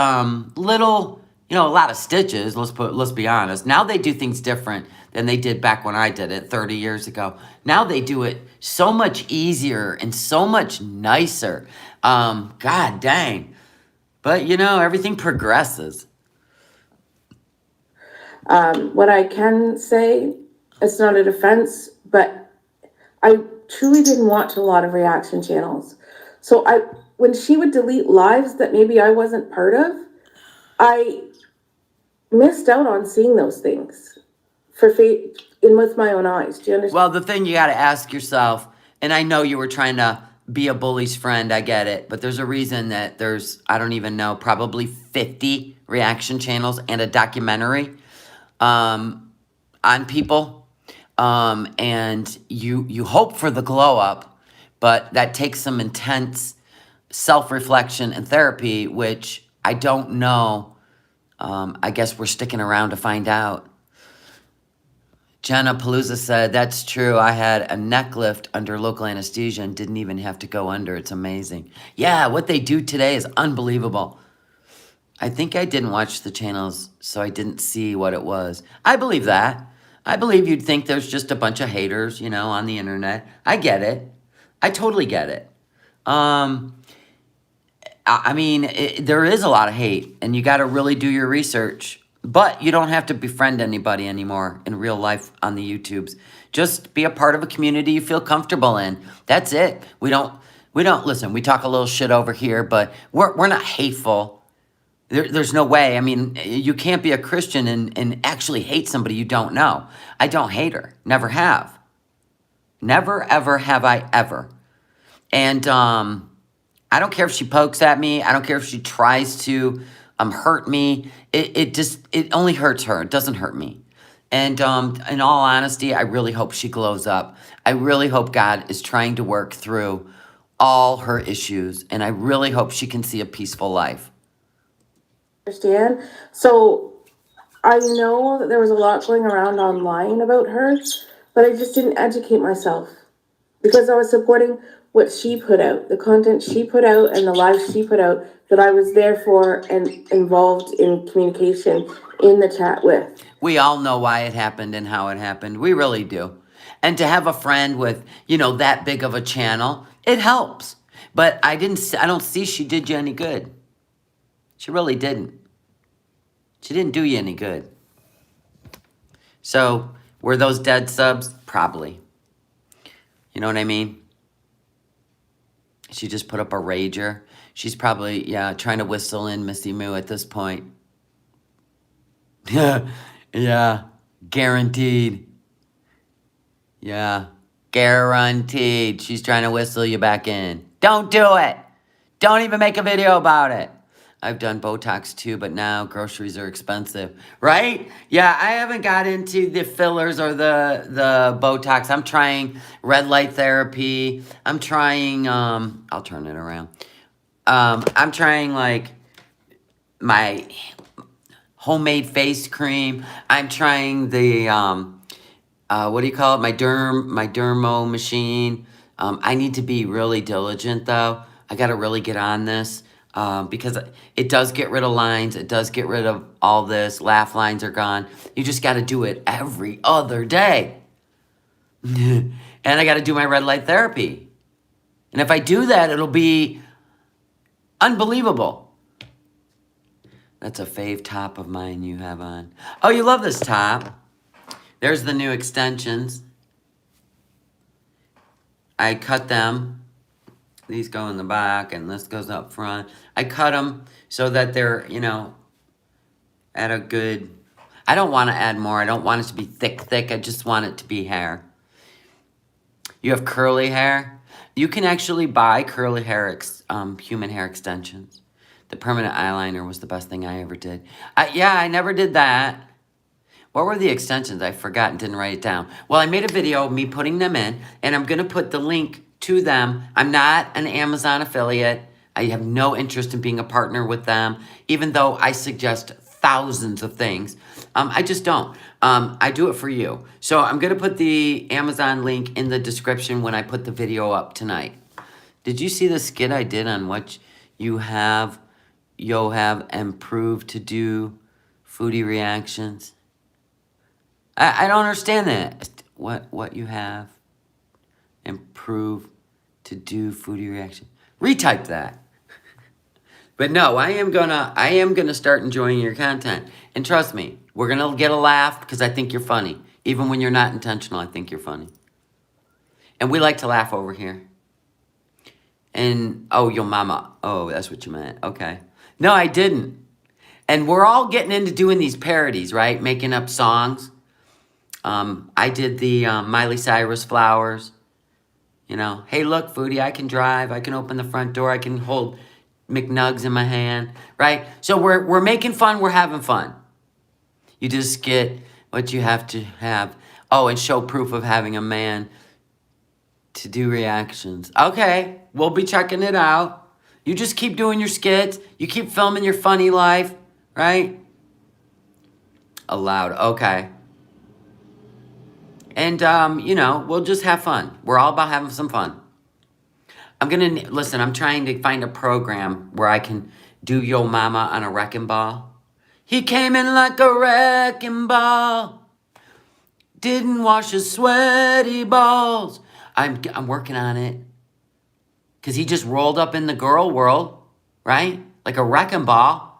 little, a lot of stitches, let's be honest. Now they do things different than they did back when I did it 30 years ago. Now they do it so much easier and so much nicer. God dang. But, everything progresses. What I can say, it's not a defense, but I truly didn't watch a lot of reaction channels. So when she would delete lives that maybe I wasn't part of, I missed out on seeing those things with my own eyes. Do you understand? Well, the thing you got to ask yourself, and I know you were trying to be a bully's friend, I get it, but there's a reason that there's, I don't even know, probably 50 reaction channels and a documentary on people. And you hope for the glow up, but that takes some intense self-reflection and therapy, which I don't know I guess we're sticking around to find out. Jenna Palooza said, that's true. I had a neck lift under local anesthesia and didn't even have to go under. It's amazing. Yeah, what they do today is unbelievable. I think I didn't watch the channels, so I didn't see what it was. I believe that. I believe you'd think there's just a bunch of haters, you know, on the internet. I get it. I totally get it. I mean, there is a lot of hate, and you got to really do your research. But you don't have to befriend anybody anymore in real life on the YouTubes. Just be a part of a community you feel comfortable in. That's it. We don't listen. We talk a little shit over here, but we're not hateful. There's no way. I mean, you can't be a Christian and actually hate somebody you don't know. I don't hate her. Never have. Never, ever have I ever. And I don't care if she pokes at me. I don't care if she tries to hurt me. It only hurts her. It doesn't hurt me. And in all honesty, I really hope she glows up. I really hope God is trying to work through all her issues. And I really hope she can see a peaceful life. Understand? So I know that there was a lot going around online about her, but I just didn't educate myself because I was supporting what she put out, the content she put out and the lives she put out that I was there for and involved in communication in the chat with. We all know why it happened and how it happened. We really do. And to have a friend with, you know, that big of a channel, it helps. But I don't see she did you any good. She really didn't. She didn't do you any good. So, were those dead subs? Probably. You know what I mean? She just put up a rager. She's probably, yeah, trying to whistle in Missy Moo at this point. Yeah, guaranteed. Yeah, guaranteed. She's trying to whistle you back in. Don't do it. Don't even make a video about it. I've done Botox too, but now groceries are expensive, right? Yeah, I haven't got into the fillers or the Botox. I'm trying red light therapy. I'm trying, I'll turn it around. I'm trying like my homemade face cream. I'm trying the, what do you call it? My dermo machine. I need to be really diligent though. I got to really get on this. Because it does get rid of lines. It does get rid of all this. Laugh lines are gone. You just got to do it every other day. And I got to do my red light therapy. And if I do that, it'll be unbelievable. That's a fave top of mine you have on. Oh, you love this top. There's the new extensions. I cut them. These go in the back and this goes up front. I cut them so that they're, you know, at a good... I don't want to add more. I don't want it to be thick. I just want it to be hair. You have curly hair. You can actually buy curly hair, human hair extensions. The permanent eyeliner was the best thing I ever did. Yeah, I never did that. What were the extensions? I forgot and didn't write it down. Well, I made a video of me putting them in, and I'm going to put the link to them. I'm not an Amazon affiliate. I have no interest in being a partner with them, even though I suggest thousands of things. I just don't. I do it for you. So I'm going to put the Amazon link in the description when I put the video up tonight. Did you see the skit I did on what you'll have improved to do foodie reactions? I don't understand that. What you have improve to do foodie reaction. Retype that. But no, I am gonna start enjoying your content. And trust me, we're gonna get a laugh because I think you're funny. Even when you're not intentional, I think you're funny. And we like to laugh over here. And oh, your mama. Oh, that's what you meant. Okay. No, I didn't. And we're all getting into doing these parodies, right? Making up songs. I did the Miley Cyrus Flowers. You know, hey, look, foodie, I can drive. I can open the front door. I can hold McNugs in my hand, right? So we're making fun. We're having fun. You just get what you have to have. Oh, and show proof of having a man to do reactions. Okay, we'll be checking it out. You just keep doing your skits. You keep filming your funny life, right? Allowed. Okay. And, we'll just have fun. We're all about having some fun. Listen, I'm trying to find a program where I can do Yo Mama on a wrecking ball. He came in like a wrecking ball. Didn't wash his sweaty balls. I'm working on it. Because he just rolled up in the girl world, right? Like a wrecking ball.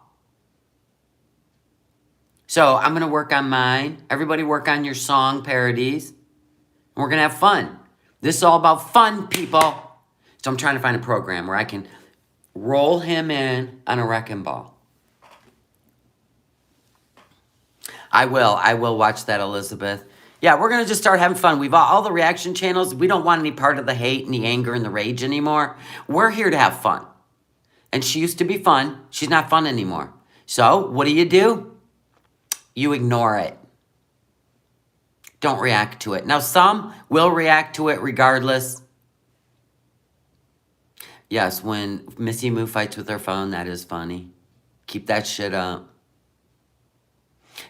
So I'm going to work on mine. Everybody work on your song parodies. And we're going to have fun. This is all about fun, people. So I'm trying to find a program where I can roll him in on a wrecking ball. I will watch that, Elizabeth. Yeah, we're going to just start having fun. We've all the reaction channels. We don't want any part of the hate and the anger and the rage anymore. We're here to have fun. And she used to be fun. She's not fun anymore. So what do? You ignore it. Don't react to it. Now, some will react to it regardless. Yes, when Missy Moo fights with her phone, that is funny. Keep that shit up.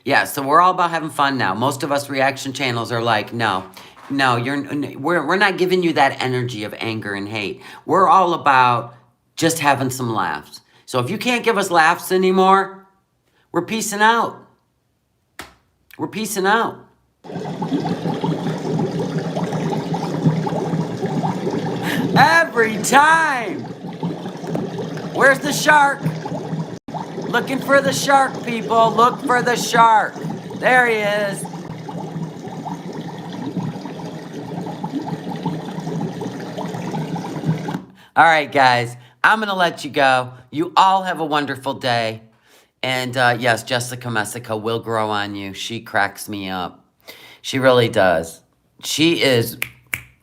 Yeah, so we're all about having fun now. Most of us reaction channels are like, no, we're not giving you that energy of anger and hate. We're all about just having some laughs. So if you can't give us laughs anymore, we're peacing out. We're peacing out. Every time. Where's the shark? Looking for the shark, people. Look for the shark. There he is. All right, guys. I'm going to let you go. You all have a wonderful day. And yes, Jessica Messica will grow on you. She cracks me up. She really does. She is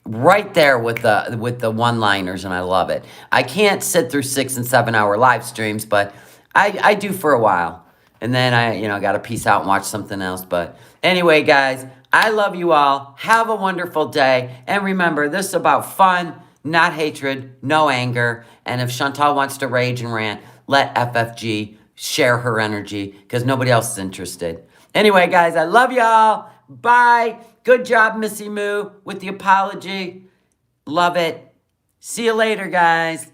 right there with the one-liners, and I love it. I can't sit through 6 and 7 hour live streams, but I do for a while. And then I got to peace out and watch something else. But anyway, guys, I love you all. Have a wonderful day. And remember, this is about fun, not hatred, no anger. And if Chantal wants to rage and rant, let FFG share her energy because nobody else is interested. Anyway, guys, I love y'all. Bye. Good job, Missy Moo, with the apology. Love it. See you later, guys.